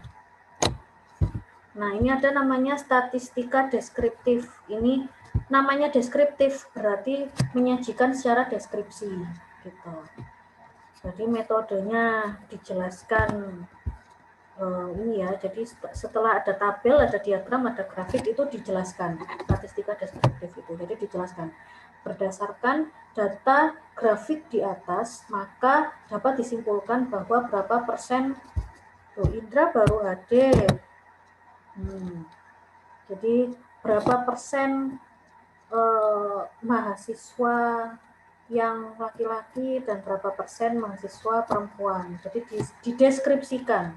Nah, ini ada namanya statistika deskriptif. Ini namanya deskriptif berarti menyajikan secara deskripsi gitu. Jadi metodenya dijelaskan ini ya. Jadi setelah ada tabel, ada diagram, ada grafik, itu dijelaskan statistika deskriptif itu. Jadi dijelaskan berdasarkan data grafik di atas, maka dapat disimpulkan bahwa berapa persen. Tuh, Indra baru hadir. Jadi berapa persen mahasiswa yang laki-laki dan berapa persen mahasiswa perempuan. Jadi dideskripsikan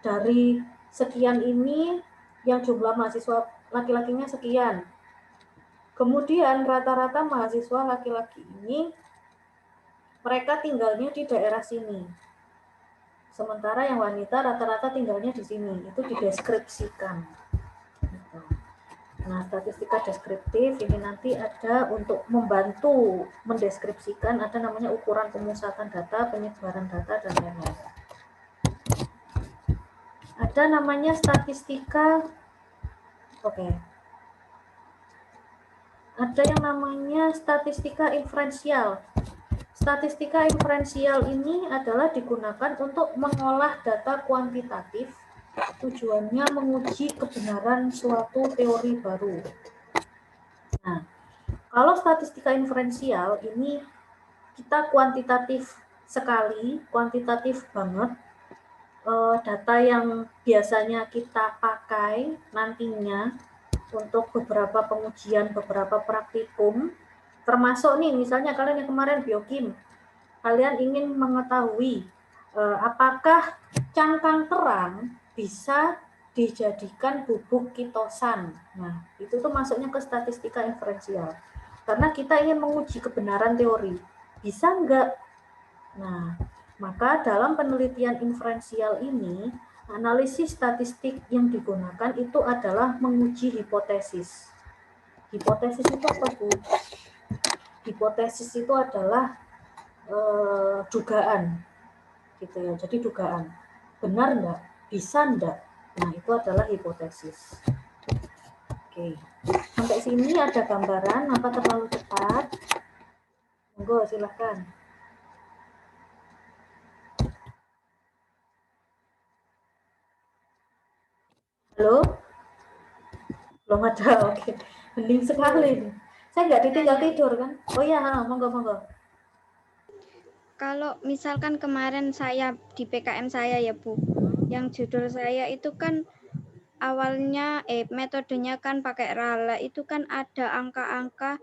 dari sekian ini yang jumlah mahasiswa laki-lakinya sekian. Kemudian rata-rata mahasiswa laki-laki ini mereka tinggalnya di daerah sini. Sementara yang wanita rata-rata tinggalnya di sini. Itu dideskripsikan. Nah, statistika deskriptif ini nanti ada untuk membantu mendeskripsikan, ada namanya ukuran pemusatan data, penyebaran data, dan lain-lain. Ada namanya statistika, ada yang namanya statistika inferensial. Statistika inferensial ini adalah digunakan untuk mengolah data kuantitatif. Tujuannya menguji kebenaran suatu teori baru. Nah, kalau statistika inferensial ini kita kuantitatif sekali, kuantitatif banget. Data yang biasanya kita pakai nantinya untuk beberapa pengujian, beberapa praktikum, termasuk nih misalnya kalian yang kemarin biokim, kalian ingin mengetahui apakah cangkang terang bisa dijadikan bubuk kitosan. Nah, itu tuh masuknya ke statistika inferensial. Karena kita ingin menguji kebenaran teori. Bisa enggak? Nah, maka dalam penelitian inferensial ini, analisis statistik yang digunakan itu adalah menguji hipotesis. Hipotesis itu apa, Bu? Hipotesis itu adalah dugaan. Gitu ya. Jadi dugaan. Benar enggak? Bisa enggak? Nah, itu adalah hipotesis. Oke. Sampai sini ada gambaran, apa terlalu cepat? Monggo, silahkan. Halo? Belum ada, oke. Hening sekali. Saya nggak ditinggal tidur kan? Oh iya, monggo. Kalau misalkan kemarin saya di PKM saya ya Bu, yang judul saya itu kan awalnya metodenya kan pakai Rala, itu kan ada angka-angka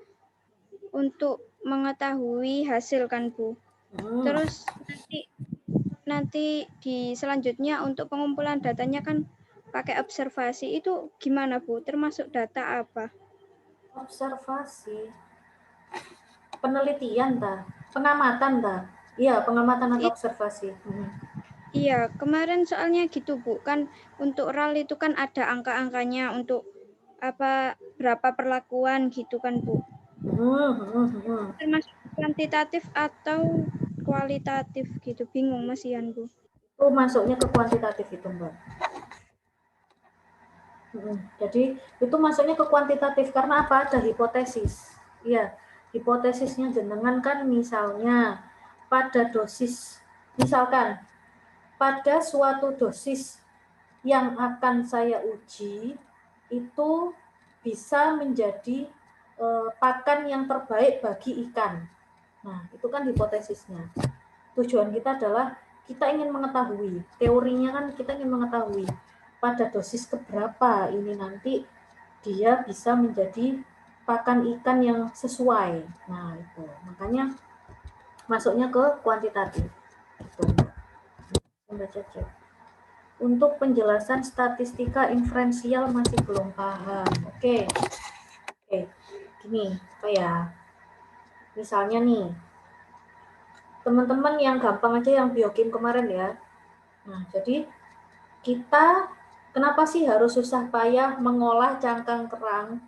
untuk mengetahui hasil kan Bu. Terus nanti di selanjutnya untuk pengumpulan datanya kan pakai observasi, itu gimana Bu? Termasuk data apa? Observasi, penelitian pengamatan Iya, pengamatan atau observasi. Iya, kemarin soalnya gitu Bu, kan untuk RAL itu kan ada angka-angkanya untuk berapa perlakuan gitu kan Bu. Termasuk kuantitatif atau kualitatif gitu, bingung Mas Ian Bu. Itu masuknya ke kuantitatif itu Mbak. Jadi itu masuknya ke kuantitatif karena apa? Ada hipotesis. Iya, hipotesisnya jenengan kan misalnya pada dosis, misalkan pada suatu dosis yang akan saya uji itu bisa menjadi pakan yang terbaik bagi ikan. Nah, itu kan hipotesisnya. Tujuan kita adalah kita ingin mengetahui, teorinya kan kita ingin mengetahui pada dosis keberapa ini nanti dia bisa menjadi pakan ikan yang sesuai. Nah, itu. Makanya masuknya ke kuantitatif. Itu. Baca cek. Untuk penjelasan statistika inferensial masih belum paham. Oke. Gini, apa ya? Misalnya nih, teman-teman yang gampang aja yang biokim kemarin ya. Nah, jadi kita kenapa sih harus susah payah mengolah cangkang kerang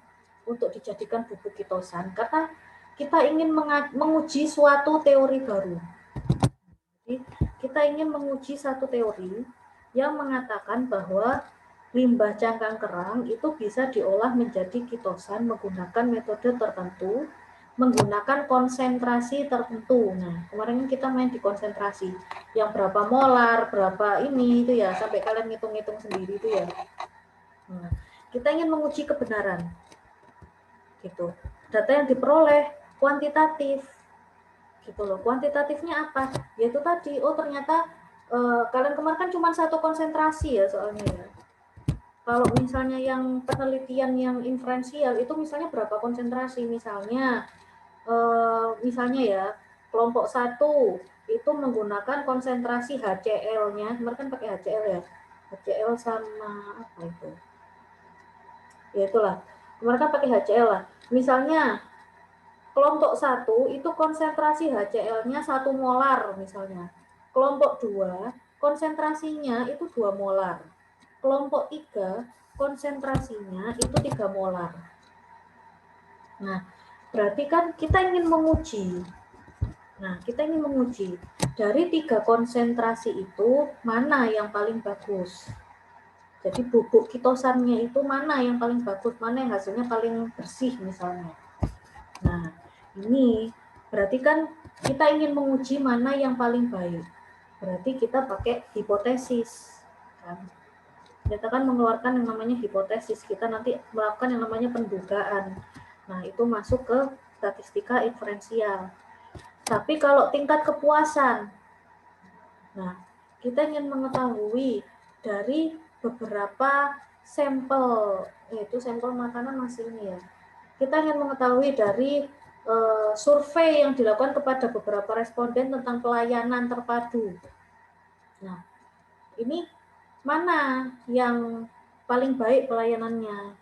untuk dijadikan bubuk kitosan? Karena kita ingin menguji suatu teori baru. Jadi, kita ingin menguji satu teori yang mengatakan bahwa limbah cangkang kerang itu bisa diolah menjadi kitosan menggunakan metode tertentu, menggunakan konsentrasi tertentu. Nah, kemarin kita main di konsentrasi. Yang berapa molar, berapa ini itu ya, sampai kalian ngitung-ngitung sendiri itu ya. Nah, kita ingin menguji kebenaran. Gitu. Data yang diperoleh kuantitatif. Gitu loh. Kuantitatifnya apa? Yaitu tadi, oh ternyata kalian kemarin kan cuma satu konsentrasi ya soalnya ya. Kalau misalnya yang penelitian yang inferensial itu misalnya berapa konsentrasi, misalnya ya kelompok 1 itu menggunakan konsentrasi HCl-nya, kemarin kan pakai HCl ya, HCl sama apa itu, ya itulah, kemarin kan pakai HCl lah, misalnya kelompok 1 itu konsentrasi HCl-nya 1 molar misalnya, kelompok 2 konsentrasinya itu 2 molar, kelompok 3 konsentrasinya itu 3 molar. Nah, berarti kan kita ingin menguji. Nah, kita ingin menguji dari 3 konsentrasi itu mana yang paling bagus. Jadi bubuk kitosannya itu mana yang paling bagus, mana yang hasilnya paling bersih misalnya. Nah, ini berarti kan kita ingin menguji mana yang paling baik. Berarti kita pakai hipotesis. Kan? Kita kan mengeluarkan yang namanya hipotesis, kita nanti melakukan yang namanya pendugaan. Nah, itu masuk ke statistika inferensial. Tapi kalau tingkat kepuasan, nah, kita ingin mengetahui dari beberapa sampel, yaitu sampel makanan masih ini ya. Kita ingin mengetahui dari survei yang dilakukan kepada beberapa responden tentang pelayanan terpadu. Nah, ini mana yang paling baik pelayanannya.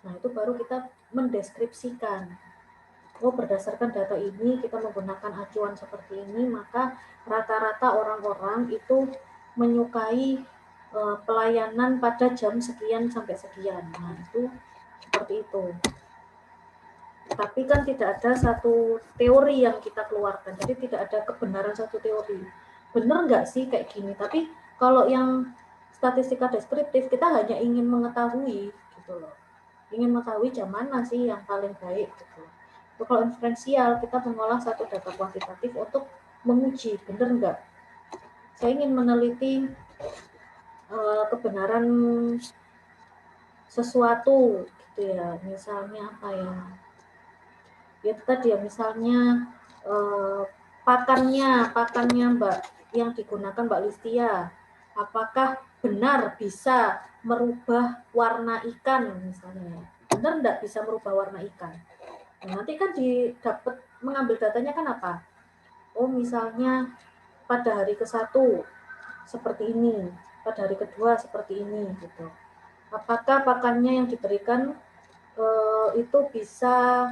Nah, itu baru kita mendeskripsikan. Oh, berdasarkan data ini, kita menggunakan acuan seperti ini, maka rata-rata orang-orang itu menyukai pelayanan pada jam sekian sampai sekian. Nah, itu seperti itu. Tapi kan tidak ada satu teori yang kita keluarkan, jadi tidak ada kebenaran satu teori. Benar nggak sih kayak gini? Tapi kalau yang statistika deskriptif kita hanya ingin mengetahui gitu loh, ingin mengetahui jam mana sih yang paling baik gitu. Kalau inferensial kita mengolah satu data kuantitatif untuk menguji benar nggak. Saya ingin meneliti kebenaran sesuatu gitu ya, misalnya apa ya? Ya tadi ya misalnya pakannya Mbak yang digunakan Mbak Listia. Apakah benar bisa merubah warna ikan misalnya. Benar enggak bisa merubah warna ikan? Nah, nanti kan didapat mengambil datanya kan apa? Oh, misalnya pada hari ke-1 seperti ini, pada hari kedua seperti ini gitu. Apakah pakannya yang diberikan itu bisa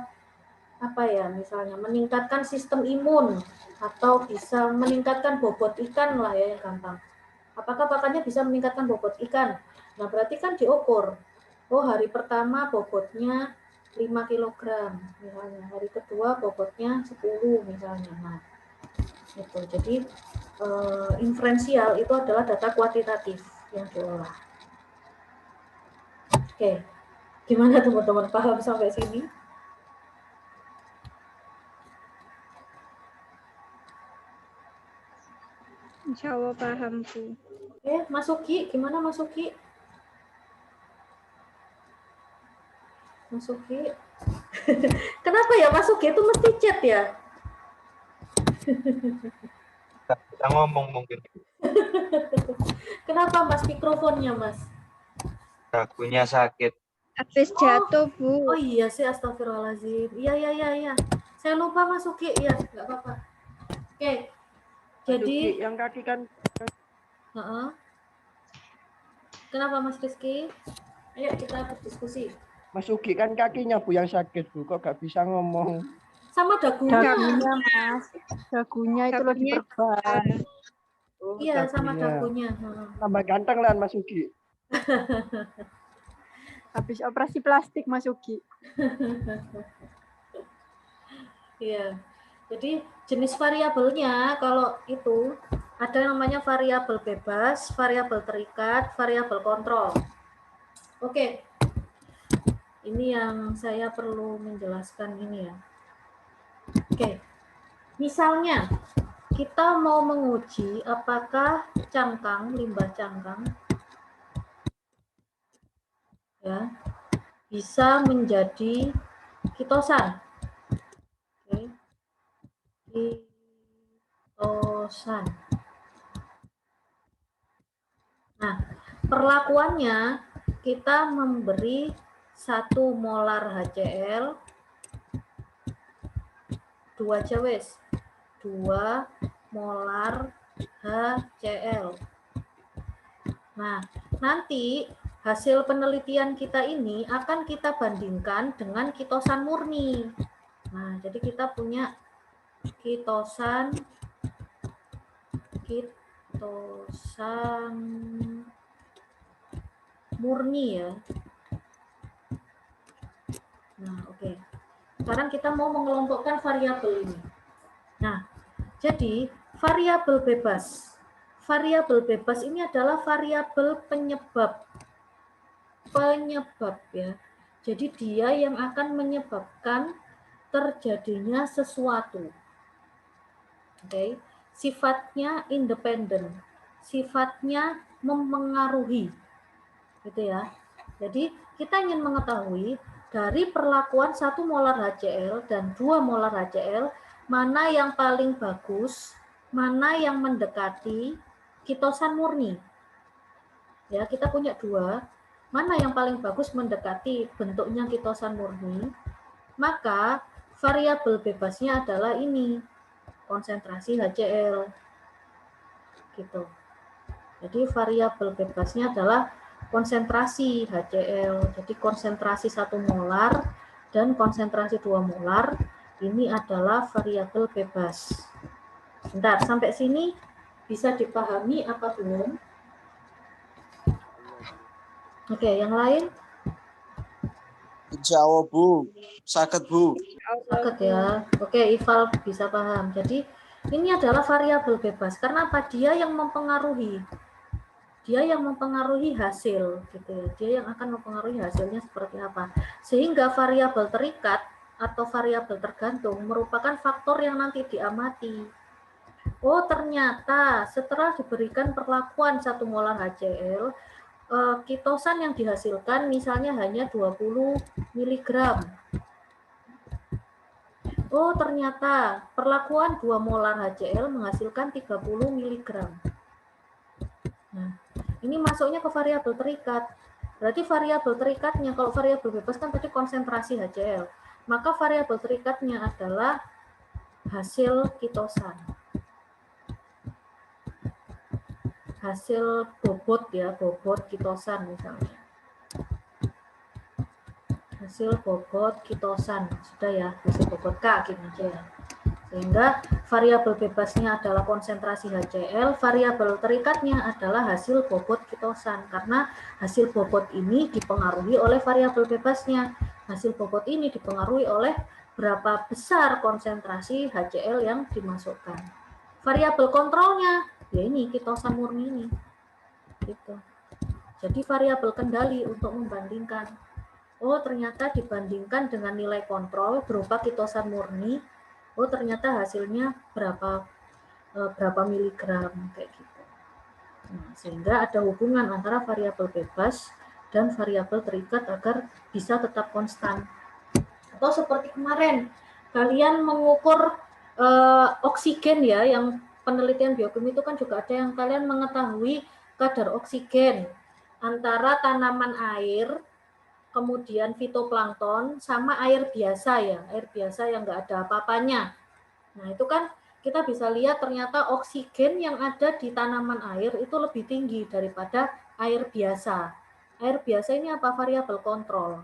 apa ya, misalnya meningkatkan sistem imun atau bisa meningkatkan bobot ikan lah ya, yang gampang. Apakah pakannya bisa meningkatkan bobot ikan? Nah, berarti kan diukur. Oh, hari pertama bobotnya 5 kg misalnya, hari kedua bobotnya 10 misalnya. Nah, itu. Jadi inferensial itu adalah data kuantitatif yang diolah. Oke, gimana teman-teman, paham sampai sini? Insya Allah paham, Bu. Oke, Mas Uki, gimana Mas Uki? Mas Uki. Kenapa ya Mas Uki itu mesti chat ya? Kita ngomong mungkin. Kenapa Mas mikrofonnya Mas? Dagunya sakit. Habis jatuh, Bu. Oh iya sih, astagfirullahaladzim. Iya. Saya lupa Mas Uki, ya nggak apa-apa. Oke, jadi yang kaki kan. Kenapa Mas Rizky? Ayo kita berdiskusi. Mas Uki kan kakinya Bu yang sakit Bu, kok gak bisa ngomong. Sama dagunya. Dagunya Mas, dagunya itu lagi perban. Oh, iya, sama dagunya. Tambah ganteng lah Mas Uki. Habis operasi plastik Mas Uki. Iya. Jadi jenis variabelnya kalau itu ada yang namanya variabel bebas, variabel terikat, variabel kontrol. Oke. Ini yang saya perlu menjelaskan ini ya. Oke. Misalnya kita mau menguji apakah cangkang, limbah cangkang ya bisa menjadi kitosan. Oke. Kitosan. Nah, perlakuannya kita memberi 1 molar HCl, 2 cewes, 2 molar HCl. Nah, nanti hasil penelitian kita ini akan kita bandingkan dengan kitosan murni. Nah, jadi kita punya kitosan murni ya. Nah, oke. Sekarang kita mau mengelompokkan variabel ini. Nah, jadi variabel bebas. Variabel bebas ini adalah variabel penyebab. Penyebab ya. Jadi dia yang akan menyebabkan terjadinya sesuatu. Oke. Sifatnya independen. Sifatnya mempengaruhi. Gitu ya. Jadi kita ingin mengetahui dari perlakuan 1 molar HCl dan 2 molar HCl, mana yang paling bagus, mana yang mendekati kitosan murni. Ya, kita punya 2, mana yang paling bagus mendekati bentuknya kitosan murni, maka variabel bebasnya adalah ini, konsentrasi HCl. Gitu. Jadi variabel bebasnya adalah konsentrasi HCl. Jadi konsentrasi 1 molar dan konsentrasi 2 molar ini adalah variabel bebas. Bentar, sampai sini bisa dipahami apa belum? Oke, yang lain? Insya Allah Bu, sakit Bu. Sakit ya. Oke, Ival bisa paham. Jadi ini adalah variabel bebas. Karena apa? Dia yang mempengaruhi. Dia yang mempengaruhi hasil, gitu ya. Dia yang akan mempengaruhi hasilnya seperti apa. Sehingga variabel terikat atau variabel tergantung merupakan faktor yang nanti diamati. Oh, ternyata setelah diberikan perlakuan 1 molar HCl, kitosan yang dihasilkan misalnya hanya 20 mg. Oh, ternyata perlakuan 2 molar HCl menghasilkan 30 mg. Nah, ini masuknya ke variabel terikat. Berarti variabel terikatnya, kalau variabel bebas kan tadi konsentrasi HCl, maka variabel terikatnya adalah hasil kitosan. Hasil bobot ya, bobot kitosan misalnya. Hasil bobot kitosan, sudah ya, hasil bobot K gini aja ya. Sehingga variabel bebasnya adalah konsentrasi HCl, variabel terikatnya adalah hasil bobot kitosan, karena hasil bobot ini dipengaruhi oleh variabel bebasnya. Hasil bobot ini dipengaruhi oleh berapa besar konsentrasi HCl yang dimasukkan. Variabel kontrolnya, ya ini kitosan murni ini. Gitu. Jadi variabel kendali untuk membandingkan. Oh, ternyata dibandingkan dengan nilai kontrol berupa kitosan murni, oh ternyata hasilnya berapa miligram kayak gitu. Nah, sehingga ada hubungan antara variabel bebas dan variabel terikat agar bisa tetap konstan. Atau seperti kemarin kalian mengukur oksigen ya, yang penelitian biokimia itu kan juga ada yang kalian mengetahui kadar oksigen antara tanaman air, kemudian fitoplankton, sama air biasa ya, air biasa yang nggak ada apa-apanya. Nah itu kan kita bisa lihat ternyata oksigen yang ada di tanaman air itu lebih tinggi daripada air biasa. Air biasa ini apa? Variabel kontrol.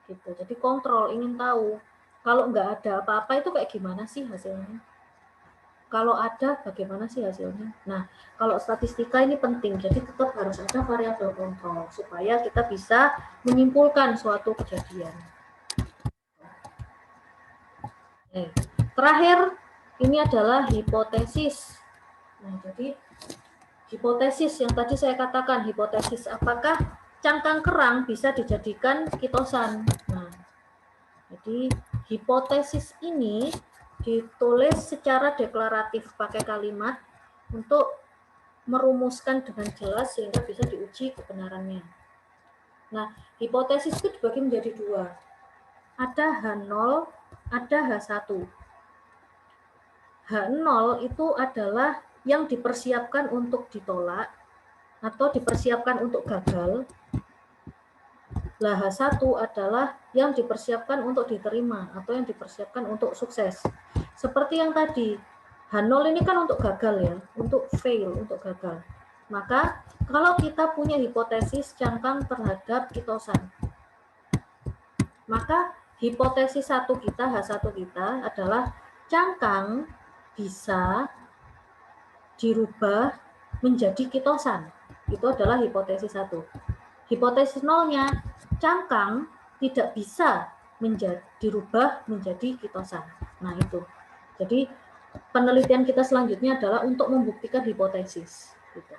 Gitu. Jadi kontrol ingin tahu kalau nggak ada apa-apa itu kayak gimana sih hasilnya? Kalau ada bagaimana sih hasilnya? Nah, kalau statistika ini penting, jadi tetap harus ada variabel kontrol supaya kita bisa menyimpulkan suatu kejadian. Oke. Terakhir, ini adalah hipotesis. Nah, jadi hipotesis yang tadi saya katakan, hipotesis apakah cangkang kerang bisa dijadikan kitosan. Nah, jadi hipotesis ini ditulis secara deklaratif pakai kalimat untuk merumuskan dengan jelas sehingga bisa diuji kebenarannya. Nah, hipotesis itu dibagi menjadi dua. Ada H0, ada H1. H0 itu adalah yang dipersiapkan untuk ditolak atau dipersiapkan untuk gagal. Lah H1 adalah yang dipersiapkan untuk diterima atau yang dipersiapkan untuk sukses. Seperti yang tadi, H0 ini kan untuk gagal ya, untuk fail, untuk gagal. Maka kalau kita punya hipotesis cangkang terhadap kitosan, maka hipotesis satu kita, H1 kita adalah cangkang bisa dirubah menjadi kitosan. Itu adalah hipotesis satu. Hipotesis nolnya, cangkang tidak bisa dirubah menjadi kitosan. Nah itu. Jadi penelitian kita selanjutnya adalah untuk membuktikan hipotesis. Gitu.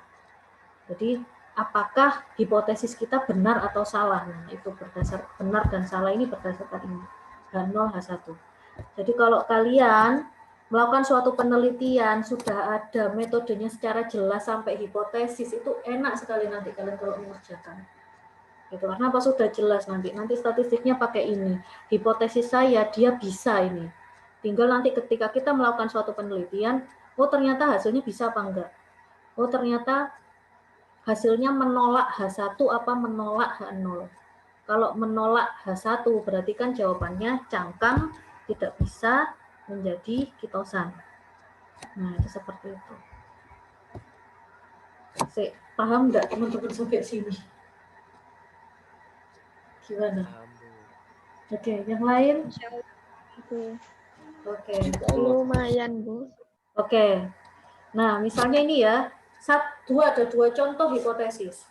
Jadi apakah hipotesis kita benar atau salah? Nah itu berdasar benar dan salah ini berdasarkan ini H0 H1. Jadi kalau kalian melakukan suatu penelitian sudah ada metodenya secara jelas sampai hipotesis, itu enak sekali nanti kalian kalau mengerjakan. Gitu. Karena apa sudah jelas nanti statistiknya pakai ini. Hipotesis saya dia bisa ini. Tinggal nanti ketika kita melakukan suatu penelitian, oh ternyata hasilnya bisa apa enggak? Oh ternyata hasilnya menolak H1 apa menolak H0. Kalau menolak H1 berarti kan jawabannya cangkang tidak bisa menjadi kitosan. Nah itu seperti itu. Paham enggak teman-teman sampai sini? Gimana? Oke, yang lain? Oke. Lumayan, Bu. Oke. Nah, misalnya ini ya, ada dua contoh hipotesis.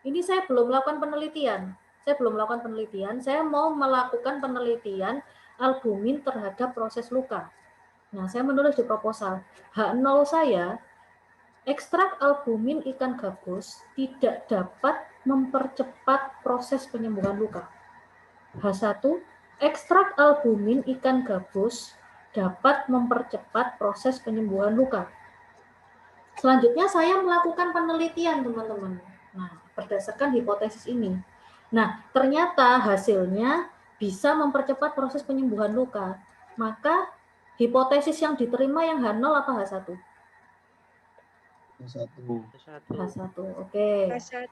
Ini saya belum melakukan penelitian. Saya mau melakukan penelitian albumin terhadap proses luka. Nah, saya menulis di proposal. H0 saya, ekstrak albumin ikan gabus tidak dapat mempercepat proses penyembuhan luka. H1, ekstrak albumin ikan gabus dapat mempercepat proses penyembuhan luka. Selanjutnya saya melakukan penelitian, teman-teman. Nah, berdasarkan hipotesis ini. Nah, ternyata hasilnya bisa mempercepat proses penyembuhan luka. Maka hipotesis yang diterima yang H0 apa H1? Satu. H1. Oke. H1.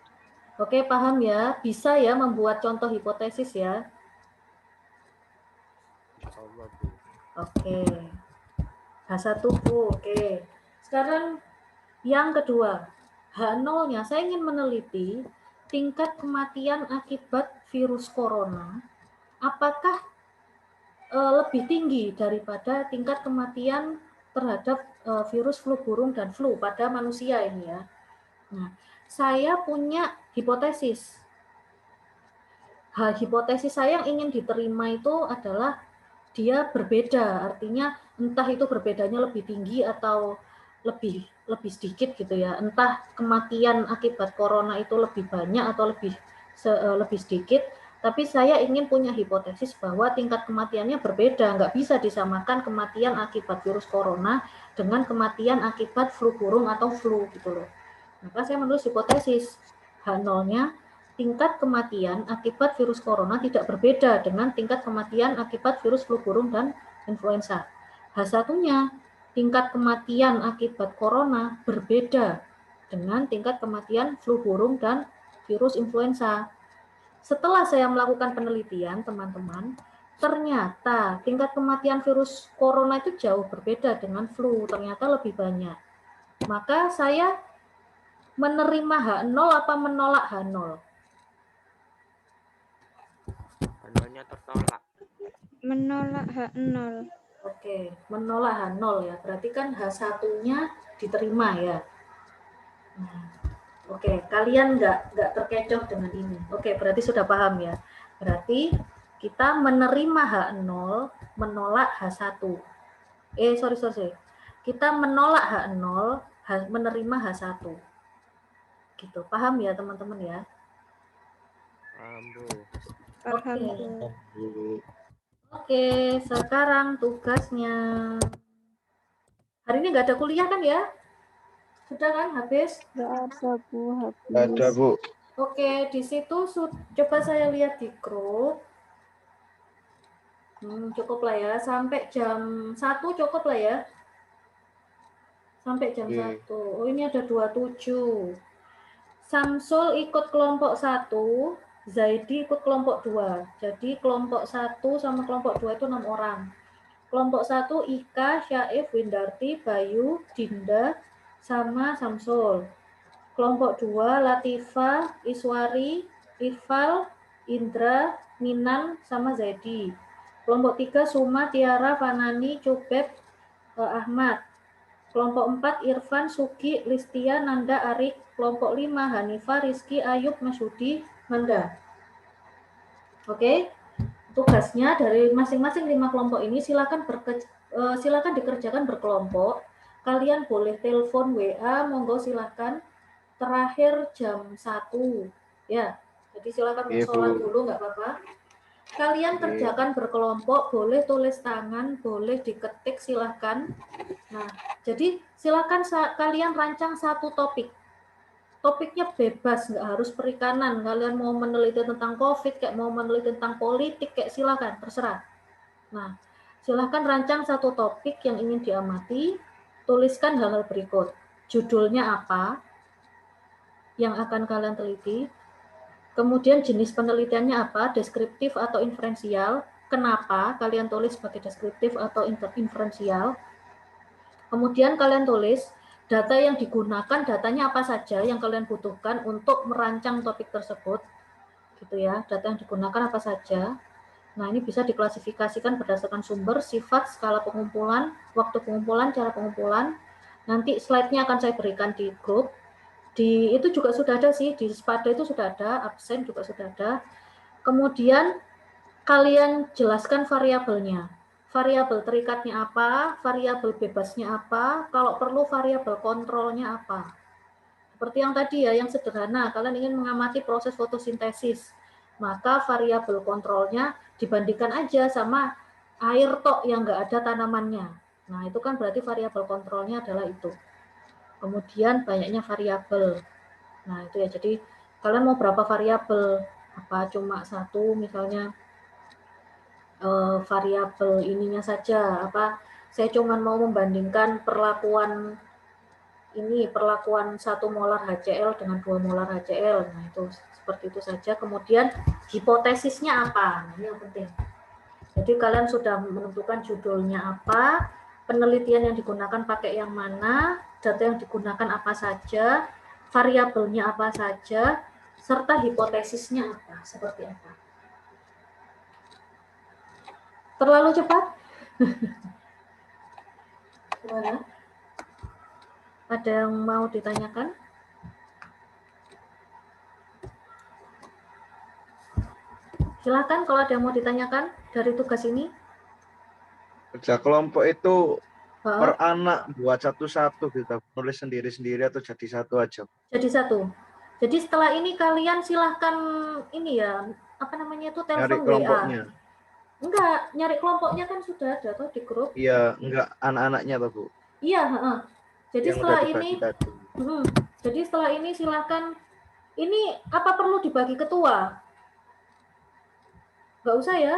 Oke, paham ya? Bisa ya membuat contoh hipotesis ya? Oke. H1 Bu, oke. Sekarang yang kedua, H0-nya saya ingin meneliti tingkat kematian akibat virus corona. Apakah lebih tinggi daripada tingkat kematian terhadap virus flu burung dan flu pada manusia ini ya? Nah, saya punya hipotesis. Hipotesis saya yang ingin diterima itu adalah dia berbeda, artinya entah itu berbedanya lebih tinggi atau lebih sedikit gitu ya. Entah kematian akibat corona itu lebih banyak atau lebih sedikit, tapi saya ingin punya hipotesis bahwa tingkat kematiannya berbeda, nggak bisa disamakan kematian akibat virus corona dengan kematian akibat flu burung atau flu gitu loh. Maka saya menulis hipotesis H0-nya tingkat kematian akibat virus corona tidak berbeda dengan tingkat kematian akibat virus flu burung dan influenza. H1-nya tingkat kematian akibat corona berbeda dengan tingkat kematian flu burung dan virus influenza. Setelah saya melakukan penelitian, teman-teman, ternyata tingkat kematian virus corona itu jauh berbeda dengan flu, ternyata lebih banyak. Maka saya menerima H0 apa menolak H0? H0-nya tertolak. Menolak H0. Oke, menolak H0 ya. Berarti kan H1-nya diterima ya. Nah, oke, kalian nggak terkecoh dengan ini. Oke, berarti sudah paham ya. Berarti kita menerima H0, menolak H1. Sorry. Kita menolak H0, menerima H1. Gitu, paham ya teman-teman ya? Paham, Bu. Paham, Oke. Bu. Oke, sekarang tugasnya. Hari ini nggak ada kuliah kan ya? Sudah kan habis? Nggak ada, Bu. Habis. Ada, Bu. Oke, di situ coba saya lihat di grup. Cukup lah ya, sampai jam 1 cukup lah ya. Sampai jam 1. Oh, ini ada 27. Samsul ikut kelompok 1, Zaidi ikut kelompok 2. Jadi kelompok 1 sama kelompok 2 itu 6 orang. Kelompok 1 Ika, Syaif, Windarti, Bayu, Dinda, sama Samsul. Kelompok 2 Latifa, Iswari, Irfal, Indra, Minang, sama Zaidi. Kelompok 3 Suma, Tiara, Fanani, Cubeb, Ahmad. Kelompok 4 Irfan, Sugi, Listia, Nanda, Arik. Kelompok 5 Hanifa, Rizky, Ayub, Masyudi, Manda. Oke, tugasnya dari masing-masing 5 kelompok ini silakan dikerjakan berkelompok. Kalian boleh telepon WA, monggo silakan. Terakhir jam 1 ya. Jadi silakan sholat dulu nggak apa-apa. Kalian kerjakan berkelompok, boleh tulis tangan, boleh diketik silahkan. Nah, jadi silakan kalian rancang satu topik. Topiknya bebas, nggak harus perikanan. Kalian mau meneliti tentang COVID, kayak mau meneliti tentang politik, kayak silakan, terserah. Nah, silakan rancang satu topik yang ingin diamati, tuliskan hal-hal berikut. Judulnya apa yang akan kalian teliti, kemudian jenis penelitiannya apa, deskriptif atau inferensial, kenapa kalian tulis sebagai deskriptif atau inferensial, kemudian kalian tulis data yang digunakan, datanya apa saja yang kalian butuhkan untuk merancang topik tersebut, gitu ya, data yang digunakan apa saja. Nah, ini bisa diklasifikasikan berdasarkan sumber, sifat, skala pengumpulan, waktu pengumpulan, cara pengumpulan. Nanti slide-nya akan saya berikan di grup. Itu juga sudah ada sih, di Spada itu sudah ada, absen juga sudah ada. Kemudian kalian jelaskan variabelnya. Variabel terikatnya apa, variabel bebasnya apa, kalau perlu variabel kontrolnya apa. Seperti yang tadi ya, yang sederhana, kalian ingin mengamati proses fotosintesis, maka variabel kontrolnya dibandingkan aja sama air tok yang nggak ada tanamannya. Nah, itu kan berarti variabel kontrolnya adalah itu. Kemudian banyaknya variabel. Nah, itu ya. Jadi kalian mau berapa variabel? Apa cuma satu misalnya variabel ininya saja? Apa saya cuma mau membandingkan perlakuan ini perlakuan 1 molar HCl dengan 2 molar HCl. Nah, itu seperti itu saja. Kemudian hipotesisnya apa? Nah, ini yang penting. Jadi kalian sudah menentukan judulnya apa, penelitian yang digunakan pakai yang mana, data yang digunakan apa saja, variabelnya apa saja, serta hipotesisnya apa, seperti apa. Terlalu cepat? Gimana? Ada yang mau ditanyakan? Silakan kalau ada yang mau ditanyakan dari tugas ini. Kerja kelompok itu Oh, per anak buat satu-satu kita nulis sendiri-sendiri atau jadi satu aja. jadi satu. Jadi setelah ini kalian silahkan ini ya, apa namanya itu, Nyari telepon WA. kelompoknya. Enggak, nyari kelompoknya kan sudah ada tuh di grup. Iya, enggak anak-anaknya toh, Bu. Iya, heeh. Jadi Yang setelah udah ini, dibagi tadi. jadi setelah ini silahkan, ini apa perlu dibagi ketua? Nggak usah ya,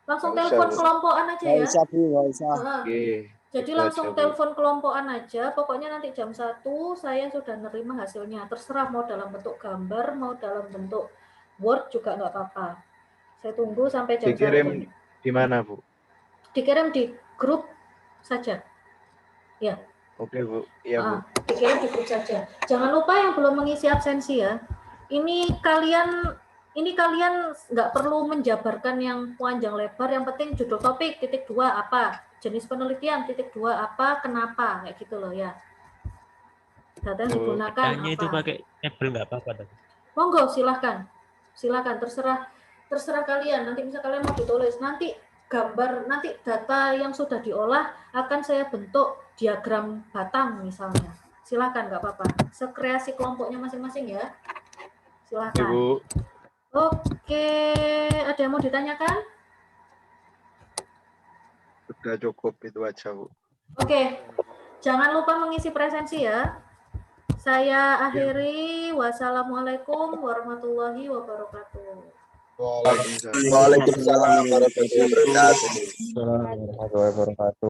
langsung Nggak usah, telepon Bu. kelompokan aja Nggak ya. usah, Bu, nggak usah. Heeh. Oke. Jadi Itu langsung aja, Bu. telepon kelompokan aja, pokoknya nanti jam 1 saya sudah nerima hasilnya. Terserah mau dalam bentuk gambar, mau dalam bentuk Word juga nggak apa-apa. Saya tunggu sampai jam 1. Dikirim di mana, Bu? Dikirim di grup saja. Ya, Oke, Bu. Iya, Bu. dikirim di grup saja. Jangan lupa yang belum mengisi absensi ya. Ini kalian nggak perlu menjabarkan yang panjang lebar, yang penting judul topik, titik 2 apa, jenis penelitian, titik 2 apa, kenapa, kayak gitu loh ya. Data yang digunakan Tanya apa. itu pakai tabel nggak apa-apa dong. Monggo, silahkan terserah kalian. Nanti bisa kalian mau ditulis, nanti gambar, nanti data yang sudah diolah akan saya bentuk diagram batang misalnya. Silahkan, nggak apa-apa, sekreasi kelompoknya masing-masing ya. Silahkan. Ibu. Oke, ada yang mau ditanyakan? Sudah cukup itu aja, Bu. Oke, jangan lupa mengisi presensi ya. Saya akhiri. Wassalamualaikum warahmatullahi wabarakatuh. Waalaikumsalam. Waalaikumsalam warahmatullahi wabarakatuh. Assalamualaikum warahmatullahi wabarakatuh.